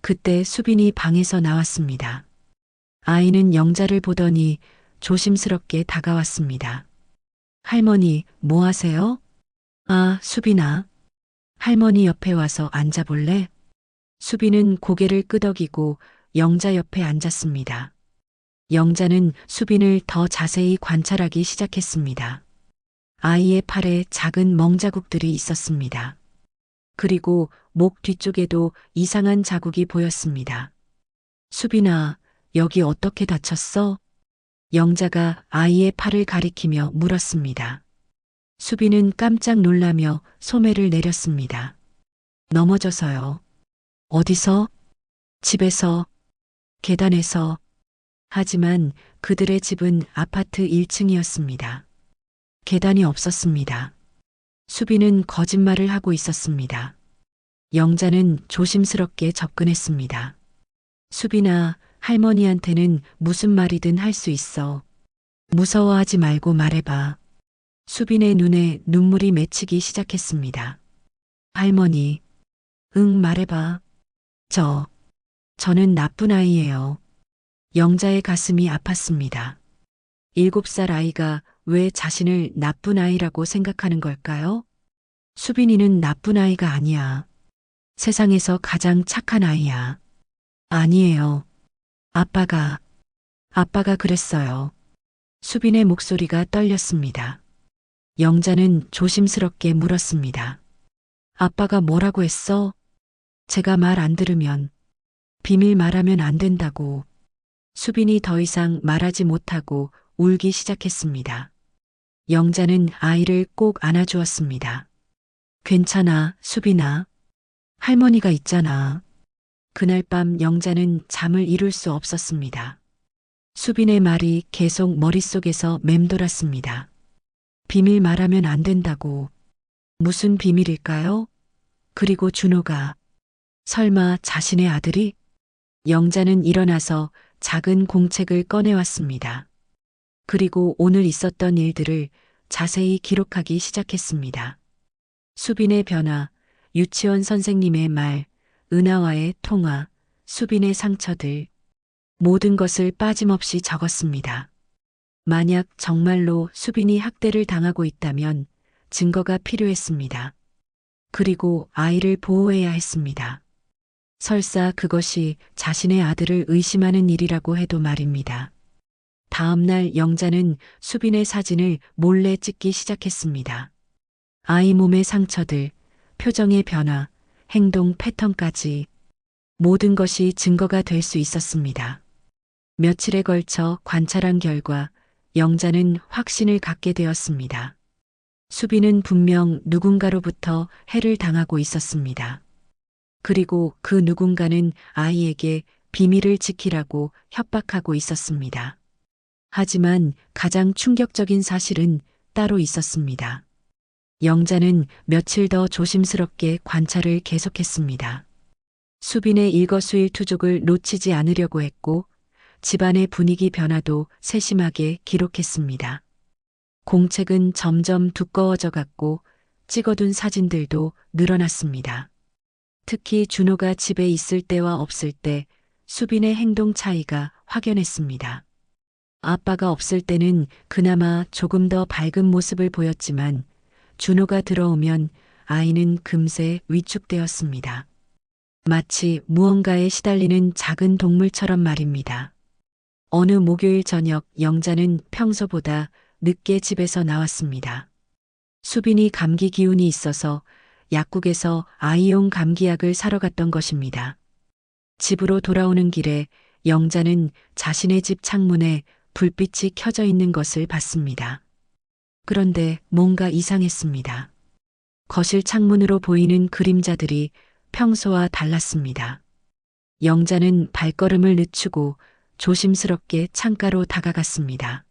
그때 수빈이 방에서 나왔습니다. 아이는 영자를 보더니 조심스럽게 다가왔습니다. 할머니, 뭐 하세요? 아, 수빈아. 할머니 옆에 와서 앉아볼래? 수빈은 고개를 끄덕이고 영자 옆에 앉았습니다. 영자는 수빈을 더 자세히 관찰하기 시작했습니다. 아이의 팔에 작은 멍자국들이 있었습니다. 그리고 목 뒤쪽에도 이상한 자국이 보였습니다. 수빈아, 여기 어떻게 다쳤어? 영자가 아이의 팔을 가리키며 물었습니다. 수빈은 깜짝 놀라며 소매를 내렸습니다. 넘어져서요. 어디서? 집에서, 계단에서. 하지만 그들의 집은 아파트 1층이었습니다. 계단이 없었습니다. 수빈은 거짓말을 하고 있었습니다. 영자는 조심스럽게 접근했습니다. 수빈아, 할머니한테는 무슨 말이든 할 수 있어. 무서워하지 말고 말해봐. 수빈의 눈에 눈물이 맺히기 시작했습니다. 할머니, 응, 말해봐. 저는 나쁜 아이예요. 영자의 가슴이 아팠습니다. 7살 아이가 왜 자신을 나쁜 아이라고 생각하는 걸까요? 수빈이는 나쁜 아이가 아니야. 세상에서 가장 착한 아이야. 아니에요. 아빠가 그랬어요. 수빈의 목소리가 떨렸습니다. 영자는 조심스럽게 물었습니다. 아빠가 뭐라고 했어? 제가 말 안 들으면, 비밀 말하면 안 된다고. 수빈이 더 이상 말하지 못하고 울기 시작했습니다. 영자는 아이를 꼭 안아주었습니다. 괜찮아, 수빈아. 할머니가 있잖아. 그날 밤 영자는 잠을 이룰 수 없었습니다. 수빈의 말이 계속 머릿속에서 맴돌았습니다. 비밀 말하면 안 된다고. 무슨 비밀일까요? 그리고 준호가 설마 자신의 아들이? 영자는 일어나서 작은 공책을 꺼내왔습니다. 그리고 오늘 있었던 일들을 자세히 기록하기 시작했습니다. 수빈의 변화, 유치원 선생님의 말, 은하와의 통화, 수빈의 상처들, 모든 것을 빠짐없이 적었습니다. 만약 정말로 수빈이 학대를 당하고 있다면 증거가 필요했습니다. 그리고 아이를 보호해야 했습니다. 설사 그것이 자신의 아들을 의심하는 일이라고 해도 말입니다. 다음 날 영자는 수빈의 사진을 몰래 찍기 시작했습니다. 아이 몸의 상처들, 표정의 변화, 행동 패턴까지 모든 것이 증거가 될 수 있었습니다. 며칠에 걸쳐 관찰한 결과 영자는 확신을 갖게 되었습니다. 수빈은 분명 누군가로부터 해를 당하고 있었습니다. 그리고 그 누군가는 아이에게 비밀을 지키라고 협박하고 있었습니다. 하지만 가장 충격적인 사실은 따로 있었습니다. 영자는 며칠 더 조심스럽게 관찰을 계속했습니다. 수빈의 일거수일투족을 놓치지 않으려고 했고 집안의 분위기 변화도 세심하게 기록했습니다. 공책은 점점 두꺼워져 갔고 찍어둔 사진들도 늘어났습니다. 특히 준호가 집에 있을 때와 없을 때 수빈의 행동 차이가 확연했습니다. 아빠가 없을 때는 그나마 조금 더 밝은 모습을 보였지만 준호가 들어오면 아이는 금세 위축되었습니다. 마치 무언가에 시달리는 작은 동물처럼 말입니다. 어느 목요일 저녁 영자는 평소보다 늦게 집에서 나왔습니다. 수빈이 감기 기운이 있어서 약국에서 아이용 감기약을 사러 갔던 것입니다. 집으로 돌아오는 길에 영자는 자신의 집 창문에 불빛이 켜져 있는 것을 봤습니다. 그런데 뭔가 이상했습니다. 거실 창문으로 보이는 그림자들이 평소와 달랐습니다. 영자는 발걸음을 늦추고 조심스럽게 창가로 다가갔습니다.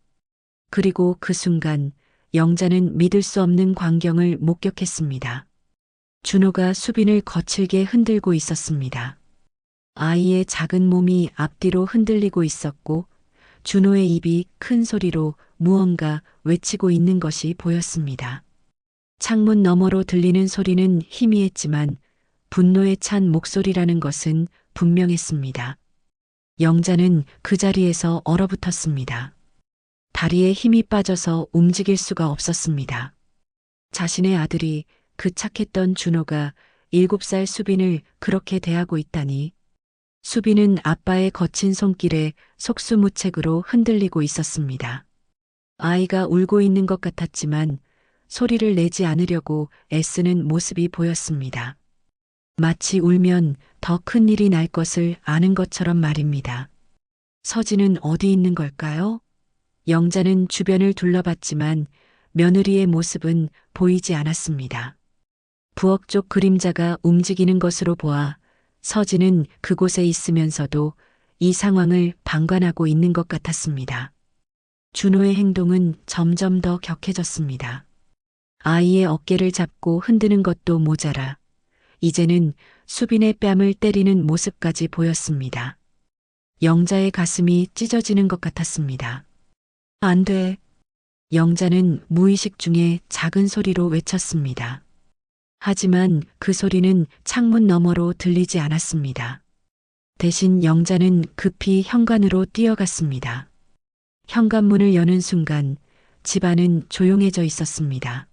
그리고 그 순간 영자는 믿을 수 없는 광경을 목격했습니다. 준호가 수빈을 거칠게 흔들고 있었습니다. 아이의 작은 몸이 앞뒤로 흔들리고 있었고 준호의 입이 큰 소리로 무언가 외치고 있는 것이 보였습니다. 창문 너머로 들리는 소리는 희미했지만 분노에 찬 목소리라는 것은 분명했습니다. 영자는 그 자리에서 얼어붙었습니다. 다리에 힘이 빠져서 움직일 수가 없었습니다. 자신의 아들이 그 착했던 준호가 7살 수빈을 그렇게 대하고 있다니. 수빈은 아빠의 거친 손길에 속수무책으로 흔들리고 있었습니다. 아이가 울고 있는 것 같았지만 소리를 내지 않으려고 애쓰는 모습이 보였습니다. 마치 울면 더 큰 일이 날 것을 아는 것처럼 말입니다. 서진은 어디 있는 걸까요? 영자는 주변을 둘러봤지만 며느리의 모습은 보이지 않았습니다. 부엌 쪽 그림자가 움직이는 것으로 보아 서진은 그곳에 있으면서도 이 상황을 방관하고 있는 것 같았습니다. 준호의 행동은 점점 더 격해졌습니다. 아이의 어깨를 잡고 흔드는 것도 모자라 이제는 수빈의 뺨을 때리는 모습까지 보였습니다. 영자의 가슴이 찢어지는 것 같았습니다. 안 돼. 영자는 무의식 중에 작은 소리로 외쳤습니다. 하지만 그 소리는 창문 너머로 들리지 않았습니다. 대신 영자는 급히 현관으로 뛰어갔습니다. 현관문을 여는 순간 집안은 조용해져 있었습니다.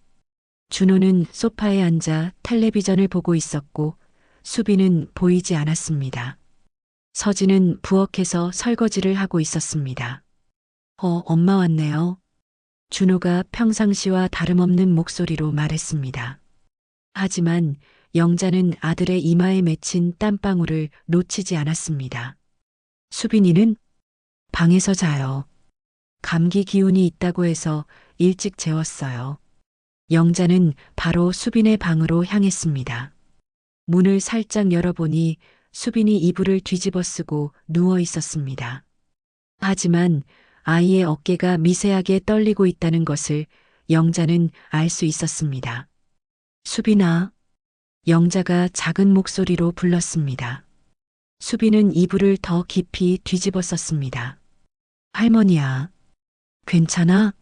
준호는 소파에 앉아 텔레비전을 보고 있었고 수빈은 보이지 않았습니다. 서진은 부엌에서 설거지를 하고 있었습니다. 엄마 왔네요. 준호가 평상시와 다름없는 목소리로 말했습니다. 하지만 영자는 아들의 이마에 맺힌 땀방울을 놓치지 않았습니다. 수빈이는 방에서 자요. 감기 기운이 있다고 해서 일찍 재웠어요. 영자는 바로 수빈의 방으로 향했습니다. 문을 살짝 열어보니 수빈이 이불을 뒤집어 쓰고 누워 있었습니다. 하지만 아이의 어깨가 미세하게 떨리고 있다는 것을 영자는 알 수 있었습니다. 수빈아. 영자가 작은 목소리로 불렀습니다. 수빈은 이불을 더 깊이 뒤집어 썼습니다. 할머니야. 괜찮아?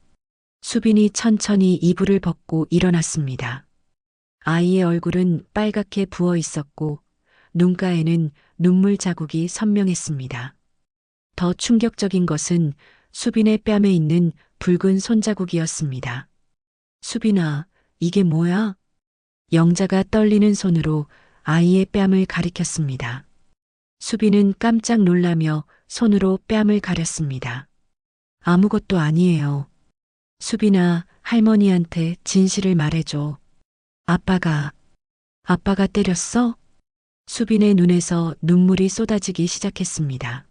수빈이 천천히 이불을 벗고 일어났습니다. 아이의 얼굴은 빨갛게 부어 있었고 눈가에는 눈물 자국이 선명했습니다. 더 충격적인 것은 수빈의 뺨에 있는 붉은 손자국이었습니다. 수빈아, 이게 뭐야? 영자가 떨리는 손으로 아이의 뺨을 가리켰습니다. 수빈은 깜짝 놀라며 손으로 뺨을 가렸습니다. 아무것도 아니에요. 수빈아, 할머니한테 진실을 말해줘. 아빠가 때렸어? 수빈의 눈에서 눈물이 쏟아지기 시작했습니다.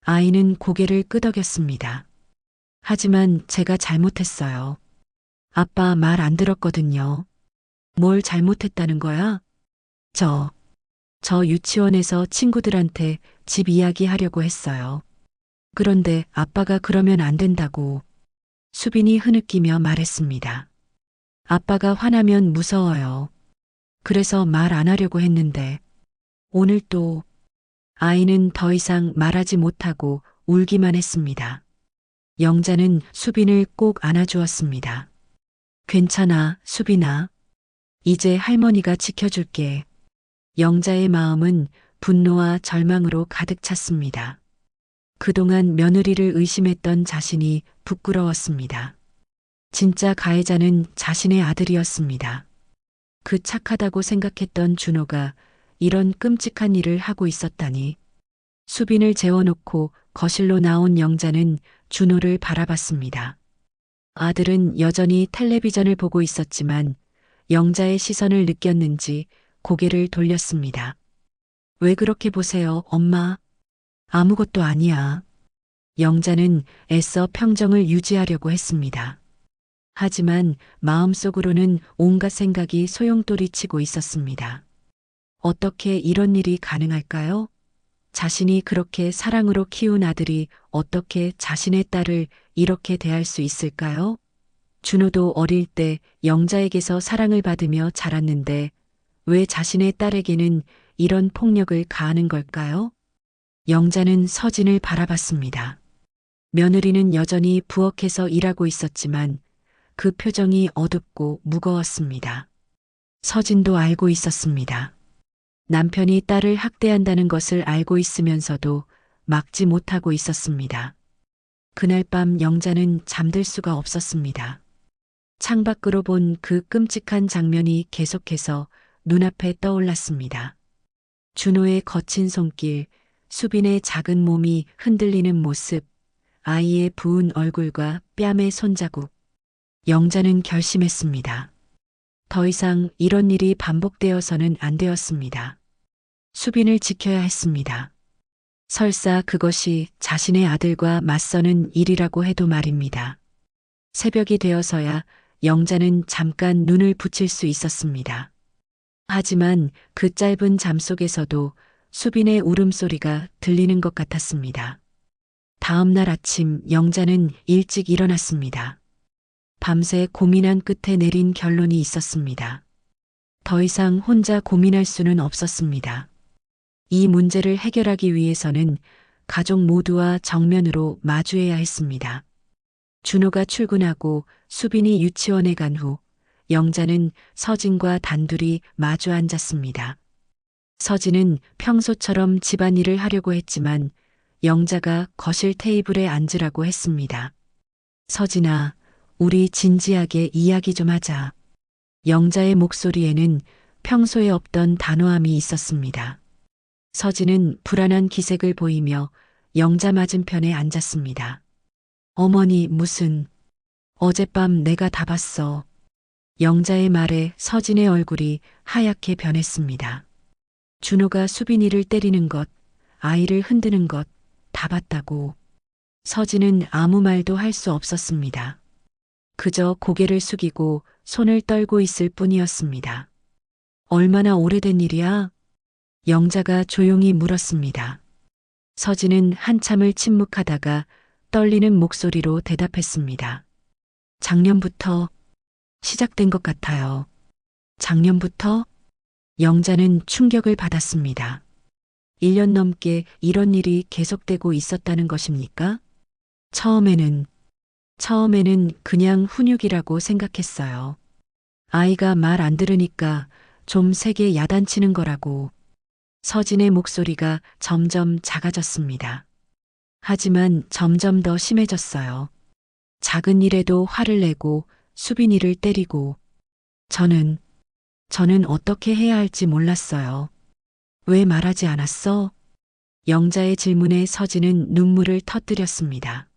아이는 고개를 끄덕였습니다. 하지만 제가 잘못했어요. 아빠 말 안 들었거든요. 뭘 잘못했다는 거야? 저 유치원에서 친구들한테 집 이야기 하려고 했어요. 그런데 아빠가 그러면 안 된다고 수빈이 흐느끼며 말했습니다. 아빠가 화나면 무서워요. 그래서 말 안 하려고 했는데 오늘 또 아이는 더 이상 말하지 못하고 울기만 했습니다. 영자는 수빈을 꼭 안아주었습니다. 괜찮아, 수빈아. 이제 할머니가 지켜줄게. 영자의 마음은 분노와 절망으로 가득 찼습니다. 그동안 며느리를 의심했던 자신이 부끄러웠습니다. 진짜 가해자는 자신의 아들이었습니다. 그 착하다고 생각했던 준호가 이런 끔찍한 일을 하고 있었다니. 수빈을 재워놓고 거실로 나온 영자는 준호를 바라봤습니다. 아들은 여전히 텔레비전을 보고 있었지만 영자의 시선을 느꼈는지 고개를 돌렸습니다. 왜 그렇게 보세요, 엄마? 아무것도 아니야. 영자는 애써 평정을 유지하려고 했습니다. 하지만 마음속으로는 온갖 생각이 소용돌이치고 있었습니다. 어떻게 이런 일이 가능할까요? 자신이 그렇게 사랑으로 키운 아들이 어떻게 자신의 딸을 이렇게 대할 수 있을까요? 준호도 어릴 때 영자에게서 사랑을 받으며 자랐는데 왜 자신의 딸에게는 이런 폭력을 가하는 걸까요? 영자는 서진을 바라봤습니다. 며느리는 여전히 부엌에서 일하고 있었지만 그 표정이 어둡고 무거웠습니다. 서진도 알고 있었습니다. 남편이 딸을 학대한다는 것을 알고 있으면서도 막지 못하고 있었습니다. 그날 밤 영자는 잠들 수가 없었습니다. 창밖으로 본 그 끔찍한 장면이 계속해서 눈앞에 떠올랐습니다. 준호의 거친 손길, 수빈의 작은 몸이 흔들리는 모습, 아이의 부은 얼굴과 뺨의 손자국. 영자는 결심했습니다. 더 이상 이런 일이 반복되어서는 안 되었습니다. 수빈을 지켜야 했습니다. 설사 그것이 자신의 아들과 맞서는 일이라고 해도 말입니다. 새벽이 되어서야 영자는 잠깐 눈을 붙일 수 있었습니다. 하지만 그 짧은 잠 속에서도 수빈의 울음소리가 들리는 것 같았습니다. 다음 날 아침 영자는 일찍 일어났습니다. 밤새 고민한 끝에 내린 결론이 있었습니다. 더 이상 혼자 고민할 수는 없었습니다. 이 문제를 해결하기 위해서는 가족 모두와 정면으로 마주해야 했습니다. 준호가 출근하고 수빈이 유치원에 간 후 영자는 서진과 단둘이 마주 앉았습니다. 서진은 평소처럼 집안일을 하려고 했지만 영자가 거실 테이블에 앉으라고 했습니다. 서진아, 우리 진지하게 이야기 좀 하자. 영자의 목소리에는 평소에 없던 단호함이 있었습니다. 서진은 불안한 기색을 보이며 영자 맞은편에 앉았습니다. 어머니, 무슨... 어젯밤 내가 다 봤어. 영자의 말에 서진의 얼굴이 하얗게 변했습니다. 준호가 수빈이를 때리는 것, 아이를 흔드는 것 다 봤다고. 서진은 아무 말도 할 수 없었습니다. 그저 고개를 숙이고 손을 떨고 있을 뿐이었습니다. 얼마나 오래된 일이야? 영자가 조용히 물었습니다. 서진은 한참을 침묵하다가 떨리는 목소리로 대답했습니다. 작년부터 시작된 것 같아요. 작년부터? 영자는 충격을 받았습니다. 1년 넘게 이런 일이 계속되고 있었다는 것입니까? 처음에는 그냥 훈육이라고 생각했어요. 아이가 말 안 들으니까 좀 세게 야단치는 거라고. 서진의 목소리가 점점 작아졌습니다. 하지만 점점 더 심해졌어요. 작은 일에도 화를 내고 수빈이를 때리고. 저는 어떻게 해야 할지 몰랐어요. 왜 말하지 않았어? 영자의 질문에 서진은 눈물을 터뜨렸습니다.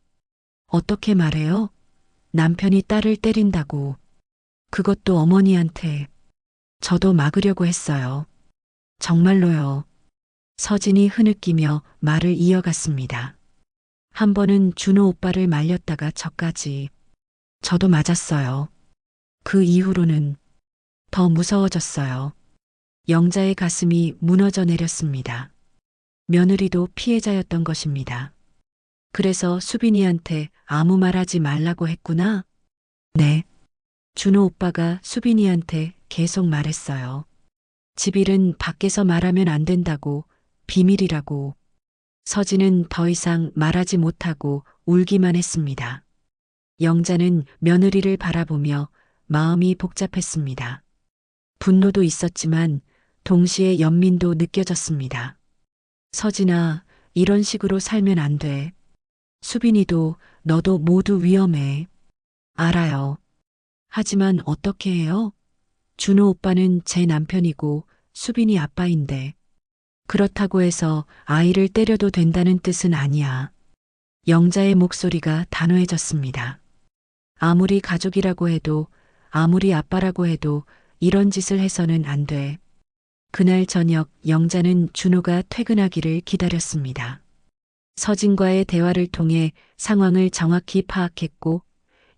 어떻게 말해요? 남편이 딸을 때린다고. 그것도 어머니한테. 저도 막으려고 했어요. 정말로요. 서진이 흐느끼며 말을 이어갔습니다. 한 번은 준호 오빠를 말렸다가 저까지. 저도 맞았어요. 그 이후로는 더 무서워졌어요. 영자의 가슴이 무너져 내렸습니다. 며느리도 피해자였던 것입니다. 그래서 수빈이한테 아무 말 하지 말라고 했구나. 네. 준호 오빠가 수빈이한테 계속 말했어요. 집일은 밖에서 말하면 안 된다고, 비밀이라고. 서진은 더 이상 말하지 못하고 울기만 했습니다. 영자는 며느리를 바라보며 마음이 복잡했습니다. 분노도 있었지만 동시에 연민도 느껴졌습니다. 서진아, 이런 식으로 살면 안 돼. 수빈이도 너도 모두 위험해. 알아요. 하지만 어떻게 해요? 준호 오빠는 제 남편이고 수빈이 아빠인데 그렇다고 해서 아이를 때려도 된다는 뜻은 아니야. 영자의 목소리가 단호해졌습니다. 아무리 가족이라고 해도 아무리 아빠라고 해도 이런 짓을 해서는 안 돼. 그날 저녁 영자는 준호가 퇴근하기를 기다렸습니다. 서진과의 대화를 통해 상황을 정확히 파악했고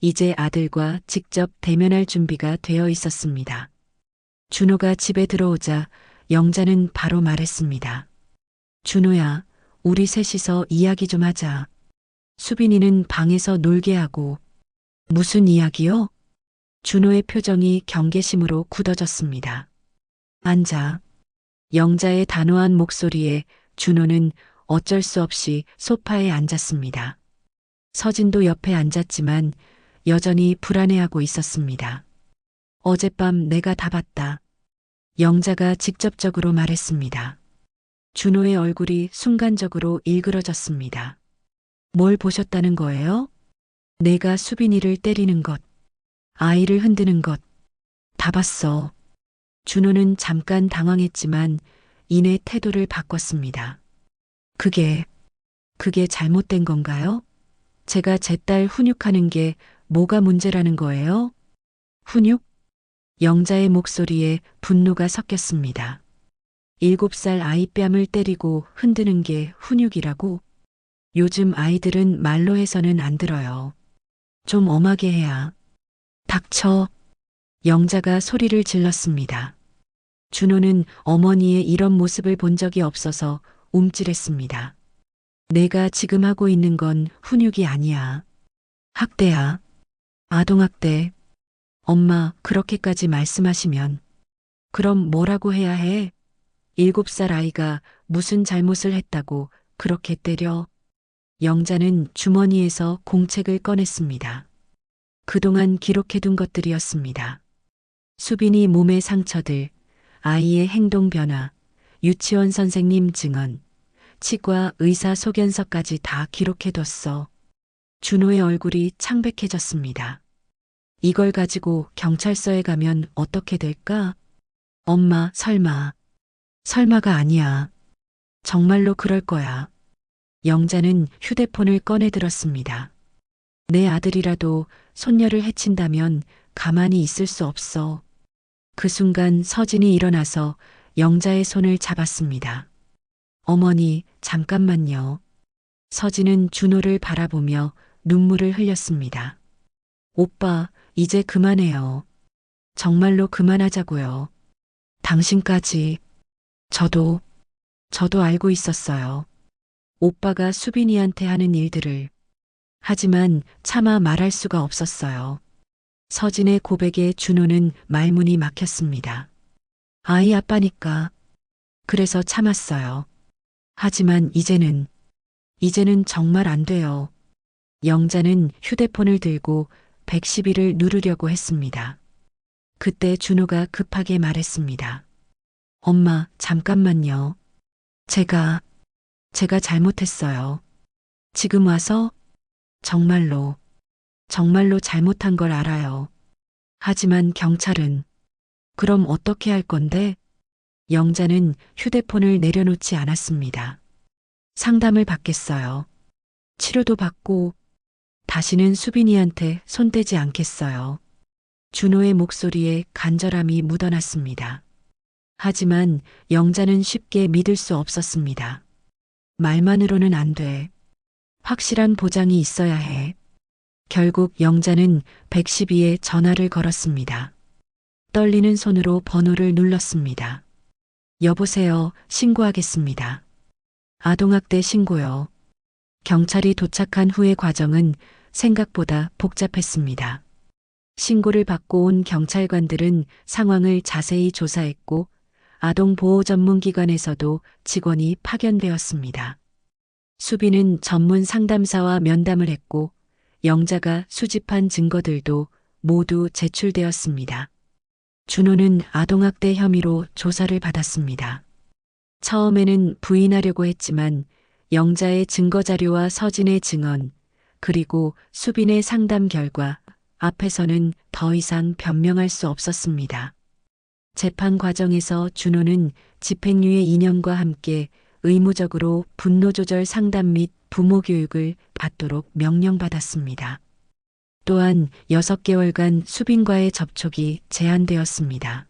이제 아들과 직접 대면할 준비가 되어 있었습니다. 준호가 집에 들어오자 영자는 바로 말했습니다. 준호야, 우리 셋이서 이야기 좀 하자. 수빈이는 방에서 놀게 하고. 무슨 이야기요? 준호의 표정이 경계심으로 굳어졌습니다. 앉아. 영자의 단호한 목소리에 준호는 어쩔 수 없이 소파에 앉았습니다. 서진도 옆에 앉았지만 여전히 불안해하고 있었습니다. 어젯밤 내가 다 봤다. 영자가 직접적으로 말했습니다. 준호의 얼굴이 순간적으로 일그러졌습니다. 뭘 보셨다는 거예요? 내가 수빈이를 때리는 것, 아이를 흔드는 것, 다 봤어. 준호는 잠깐 당황했지만 이내 태도를 바꿨습니다. 그게 잘못된 건가요? 제가 제 딸 훈육하는 게 뭐가 문제라는 거예요? 훈육? 영자의 목소리에 분노가 섞였습니다. 7살 아이 뺨을 때리고 흔드는 게 훈육이라고? 요즘 아이들은 말로 해서는 안 들어요. 좀 엄하게 해야. 닥쳐. 영자가 소리를 질렀습니다. 준호는 어머니의 이런 모습을 본 적이 없어서 움찔했습니다. 내가 지금 하고 있는 건 훈육이 아니야. 학대야. 아동학대. 엄마, 그렇게까지 말씀하시면. 그럼 뭐라고 해야 해? 7살 아이가 무슨 잘못을 했다고 그렇게 때려? 영자는 주머니에서 공책을 꺼냈습니다. 그동안 기록해둔 것들이었습니다. 수빈이 몸의 상처들, 아이의 행동 변화, 유치원 선생님 증언, 치과 의사 소견서까지 다 기록해뒀어. 준호의 얼굴이 창백해졌습니다. 이걸 가지고 경찰서에 가면 어떻게 될까? 엄마, 설마가 아니야. 정말로 그럴 거야. 영자는 휴대폰을 꺼내 들었습니다. 내 아들이라도 손녀를 해친다면 가만히 있을 수 없어. 그 순간 서진이 일어나서 영자의 손을 잡았습니다. 어머니, 잠깐만요. 서진은 준호를 바라보며 눈물을 흘렸습니다. 오빠, 이제 그만해요. 정말로 그만하자고요. 당신까지. 저도 알고 있었어요. 오빠가 수빈이한테 하는 일들을. 하지만 차마 말할 수가 없었어요. 서진의 고백에 준호는 말문이 막혔습니다. 아이 아빠니까. 그래서 참았어요. 하지만 이제는 정말 안 돼요. 영자는 휴대폰을 들고 112를 누르려고 했습니다. 그때 준호가 급하게 말했습니다. 엄마, 잠깐만요. 제가 잘못했어요. 지금 와서 정말로 잘못한 걸 알아요. 하지만 경찰은 그럼 어떻게 할 건데? 영자는 휴대폰을 내려놓지 않았습니다. 상담을 받겠어요. 치료도 받고 다시는 수빈이한테 손대지 않겠어요. 준호의 목소리에 간절함이 묻어났습니다. 하지만 영자는 쉽게 믿을 수 없었습니다. 말만으로는 안 돼. 확실한 보장이 있어야 해. 결국 영자는 112에 전화를 걸었습니다. 떨리는 손으로 번호를 눌렀습니다. 여보세요. 신고하겠습니다. 아동학대 신고요. 경찰이 도착한 후의 과정은 생각보다 복잡했습니다. 신고를 받고 온 경찰관들은 상황을 자세히 조사했고 아동보호 전문기관에서도 직원이 파견되었습니다. 수빈은 전문 상담사와 면담을 했고 영자가 수집한 증거들도 모두 제출되었습니다. 준호는 아동학대 혐의로 조사를 받았습니다. 처음에는 부인하려고 했지만 영자의 증거자료와 서진의 증언, 그리고 수빈의 상담 결과 앞에서는 더 이상 변명할 수 없었습니다. 재판 과정에서 준호는 집행유예 2년과 함께 의무적으로 분노조절 상담 및 부모 교육을 받도록 명령받았습니다. 또한 6개월간 수빈과의 접촉이 제한되었습니다.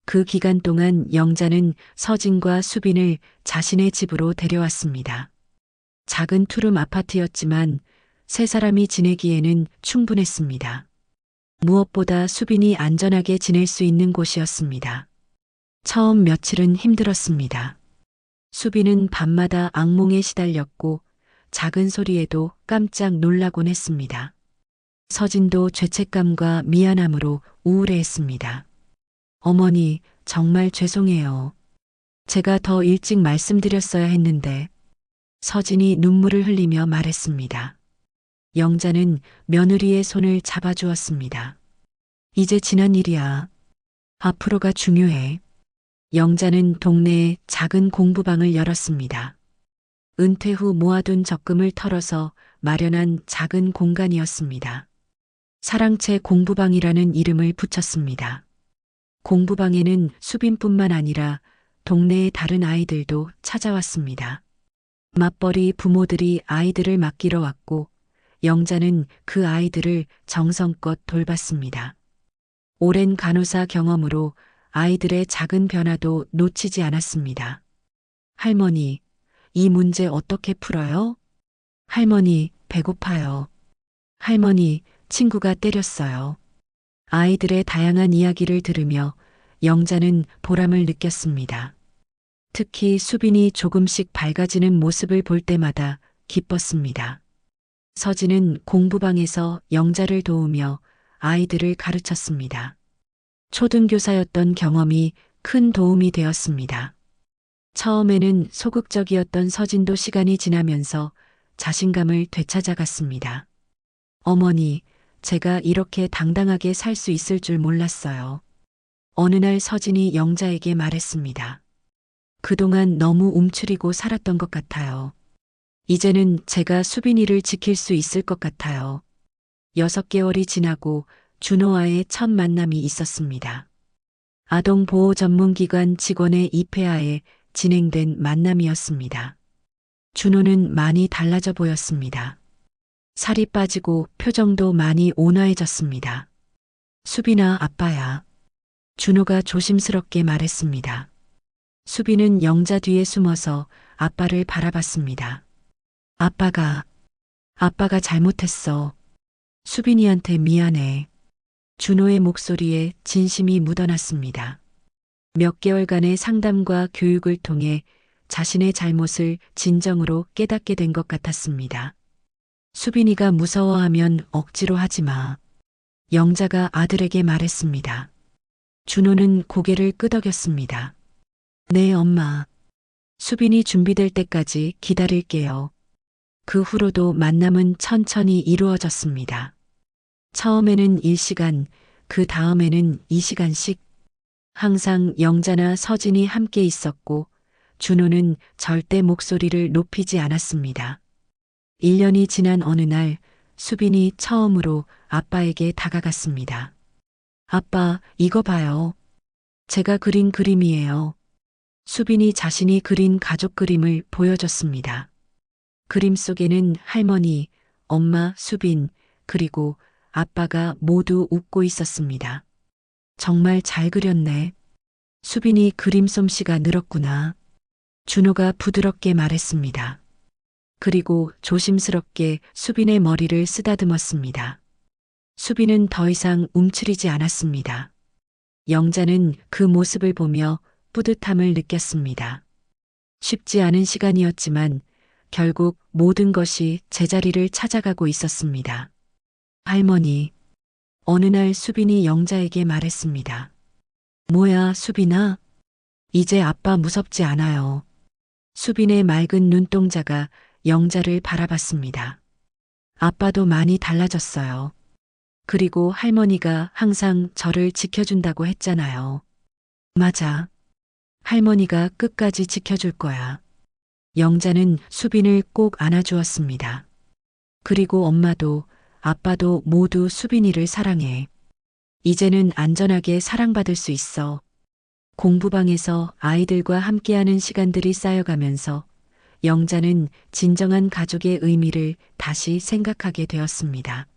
그 기간 동안 영자는 서진과 수빈을 자신의 집으로 데려왔습니다. 작은 투룸 아파트였지만 세 사람이 지내기에는 충분했습니다. 무엇보다 수빈이 안전하게 지낼 수 있는 곳이었습니다. 처음 며칠은 힘들었습니다. 수빈은 밤마다 악몽에 시달렸고 작은 소리에도 깜짝 놀라곤 했습니다. 서진도 죄책감과 미안함으로 우울해했습니다. 어머니, 정말 죄송해요. 제가 더 일찍 말씀드렸어야 했는데. 서진이 눈물을 흘리며 말했습니다. 영자는 며느리의 손을 잡아주었습니다. 이제 지난 일이야. 앞으로가 중요해. 영자는 동네에 작은 공부방을 열었습니다. 은퇴 후 모아둔 적금을 털어서 마련한 작은 공간이었습니다. 사랑채 공부방이라는 이름을 붙였습니다. 공부방에는 수빈뿐만 아니라 동네의 다른 아이들도 찾아왔습니다. 맞벌이 부모들이 아이들을 맡기러 왔고 영자는 그 아이들을 정성껏 돌봤습니다. 오랜 간호사 경험으로 아이들의 작은 변화도 놓치지 않았습니다. 할머니, 이 문제 어떻게 풀어요? 할머니, 배고파요. 할머니, 친구가 때렸어요. 아이들의 다양한 이야기를 들으며 영자는 보람을 느꼈습니다. 특히 수빈이 조금씩 밝아지는 모습을 볼 때마다 기뻤습니다. 서진은 공부방에서 영자를 도우며 아이들을 가르쳤습니다. 초등교사였던 경험이 큰 도움이 되었습니다. 처음에는 소극적이었던 서진도 시간이 지나면서 자신감을 되찾아갔습니다. 어머니, 제가 이렇게 당당하게 살 수 있을 줄 몰랐어요. 어느 날 서진이 영자에게 말했습니다. 그동안 너무 움츠리고 살았던 것 같아요. 이제는 제가 수빈이를 지킬 수 있을 것 같아요. 6개월이 지나고 준호와의 첫 만남이 있었습니다. 아동보호 전문기관 직원의 입회하에 진행된 만남이었습니다. 준호는 많이 달라져 보였습니다. 살이 빠지고 표정도 많이 온화해졌습니다. 수빈아, 아빠야. 준호가 조심스럽게 말했습니다. 수빈은 영자 뒤에 숨어서 아빠를 바라봤습니다. 아빠가 잘못했어. 수빈이한테 미안해. 준호의 목소리에 진심이 묻어났습니다. 몇 개월간의 상담과 교육을 통해 자신의 잘못을 진정으로 깨닫게 된 것 같았습니다. 수빈이가 무서워하면 억지로 하지 마. 영자가 아들에게 말했습니다. 준호는 고개를 끄덕였습니다. 네, 엄마. 수빈이 준비될 때까지 기다릴게요. 그 후로도 만남은 천천히 이루어졌습니다. 처음에는 1시간, 그 다음에는 2시간씩. 항상 영자나 서진이 함께 있었고 준호는 절대 목소리를 높이지 않았습니다. 1년이 지난 어느 날 수빈이 처음으로 아빠에게 다가갔습니다. 아빠, 이거 봐요. 제가 그린 그림이에요. 수빈이 자신이 그린 가족 그림을 보여줬습니다. 그림 속에는 할머니, 엄마, 수빈, 그리고 아빠가 모두 웃고 있었습니다. 정말 잘 그렸네. 수빈이 그림 솜씨가 늘었구나. 준호가 부드럽게 말했습니다. 그리고 조심스럽게 수빈의 머리를 쓰다듬었습니다. 수빈은 더 이상 움츠리지 않았습니다. 영자는 그 모습을 보며 뿌듯함을 느꼈습니다. 쉽지 않은 시간이었지만 결국 모든 것이 제자리를 찾아가고 있었습니다. 할머니, 어느 날 수빈이 영자에게 말했습니다. 뭐야, 수빈아? 이제 아빠 무섭지 않아요. 수빈의 맑은 눈동자가 영자를 바라봤습니다. 아빠도 많이 달라졌어요. 그리고 할머니가 항상 저를 지켜준다고 했잖아요. 맞아. 할머니가 끝까지 지켜줄 거야. 영자는 수빈을 꼭 안아주었습니다. 그리고 엄마도 아빠도 모두 수빈이를 사랑해. 이제는 안전하게 사랑받을 수 있어. 공부방에서 아이들과 함께하는 시간들이 쌓여가면서 영자는 진정한 가족의 의미를 다시 생각하게 되었습니다.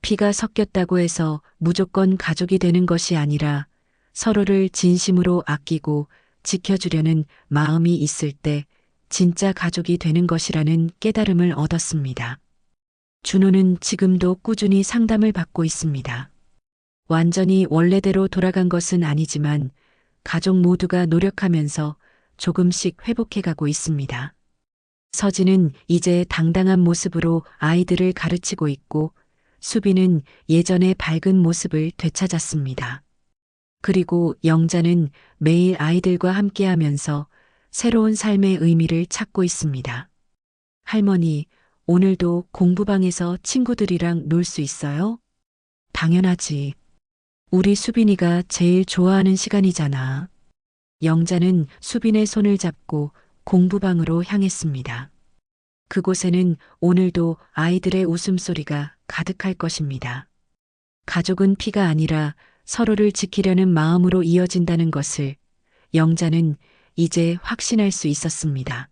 피가 섞였다고 해서 무조건 가족이 되는 것이 아니라 서로를 진심으로 아끼고 지켜주려는 마음이 있을 때 진짜 가족이 되는 것이라는 깨달음을 얻었습니다. 준호는 지금도 꾸준히 상담을 받고 있습니다. 완전히 원래대로 돌아간 것은 아니지만 가족 모두가 노력하면서 조금씩 회복해가고 있습니다. 서진은 이제 당당한 모습으로 아이들을 가르치고 있고 수빈은 예전의 밝은 모습을 되찾았습니다. 그리고 영자는 매일 아이들과 함께하면서 새로운 삶의 의미를 찾고 있습니다. 할머니, 오늘도 공부방에서 친구들이랑 놀 수 있어요? 당연하지. 우리 수빈이가 제일 좋아하는 시간이잖아. 영자는 수빈의 손을 잡고 공부방으로 향했습니다. 그곳에는 오늘도 아이들의 웃음소리가 가득할 것입니다. 가족은 피가 아니라 서로를 지키려는 마음으로 이어진다는 것을 영자는 이제 확신할 수 있었습니다.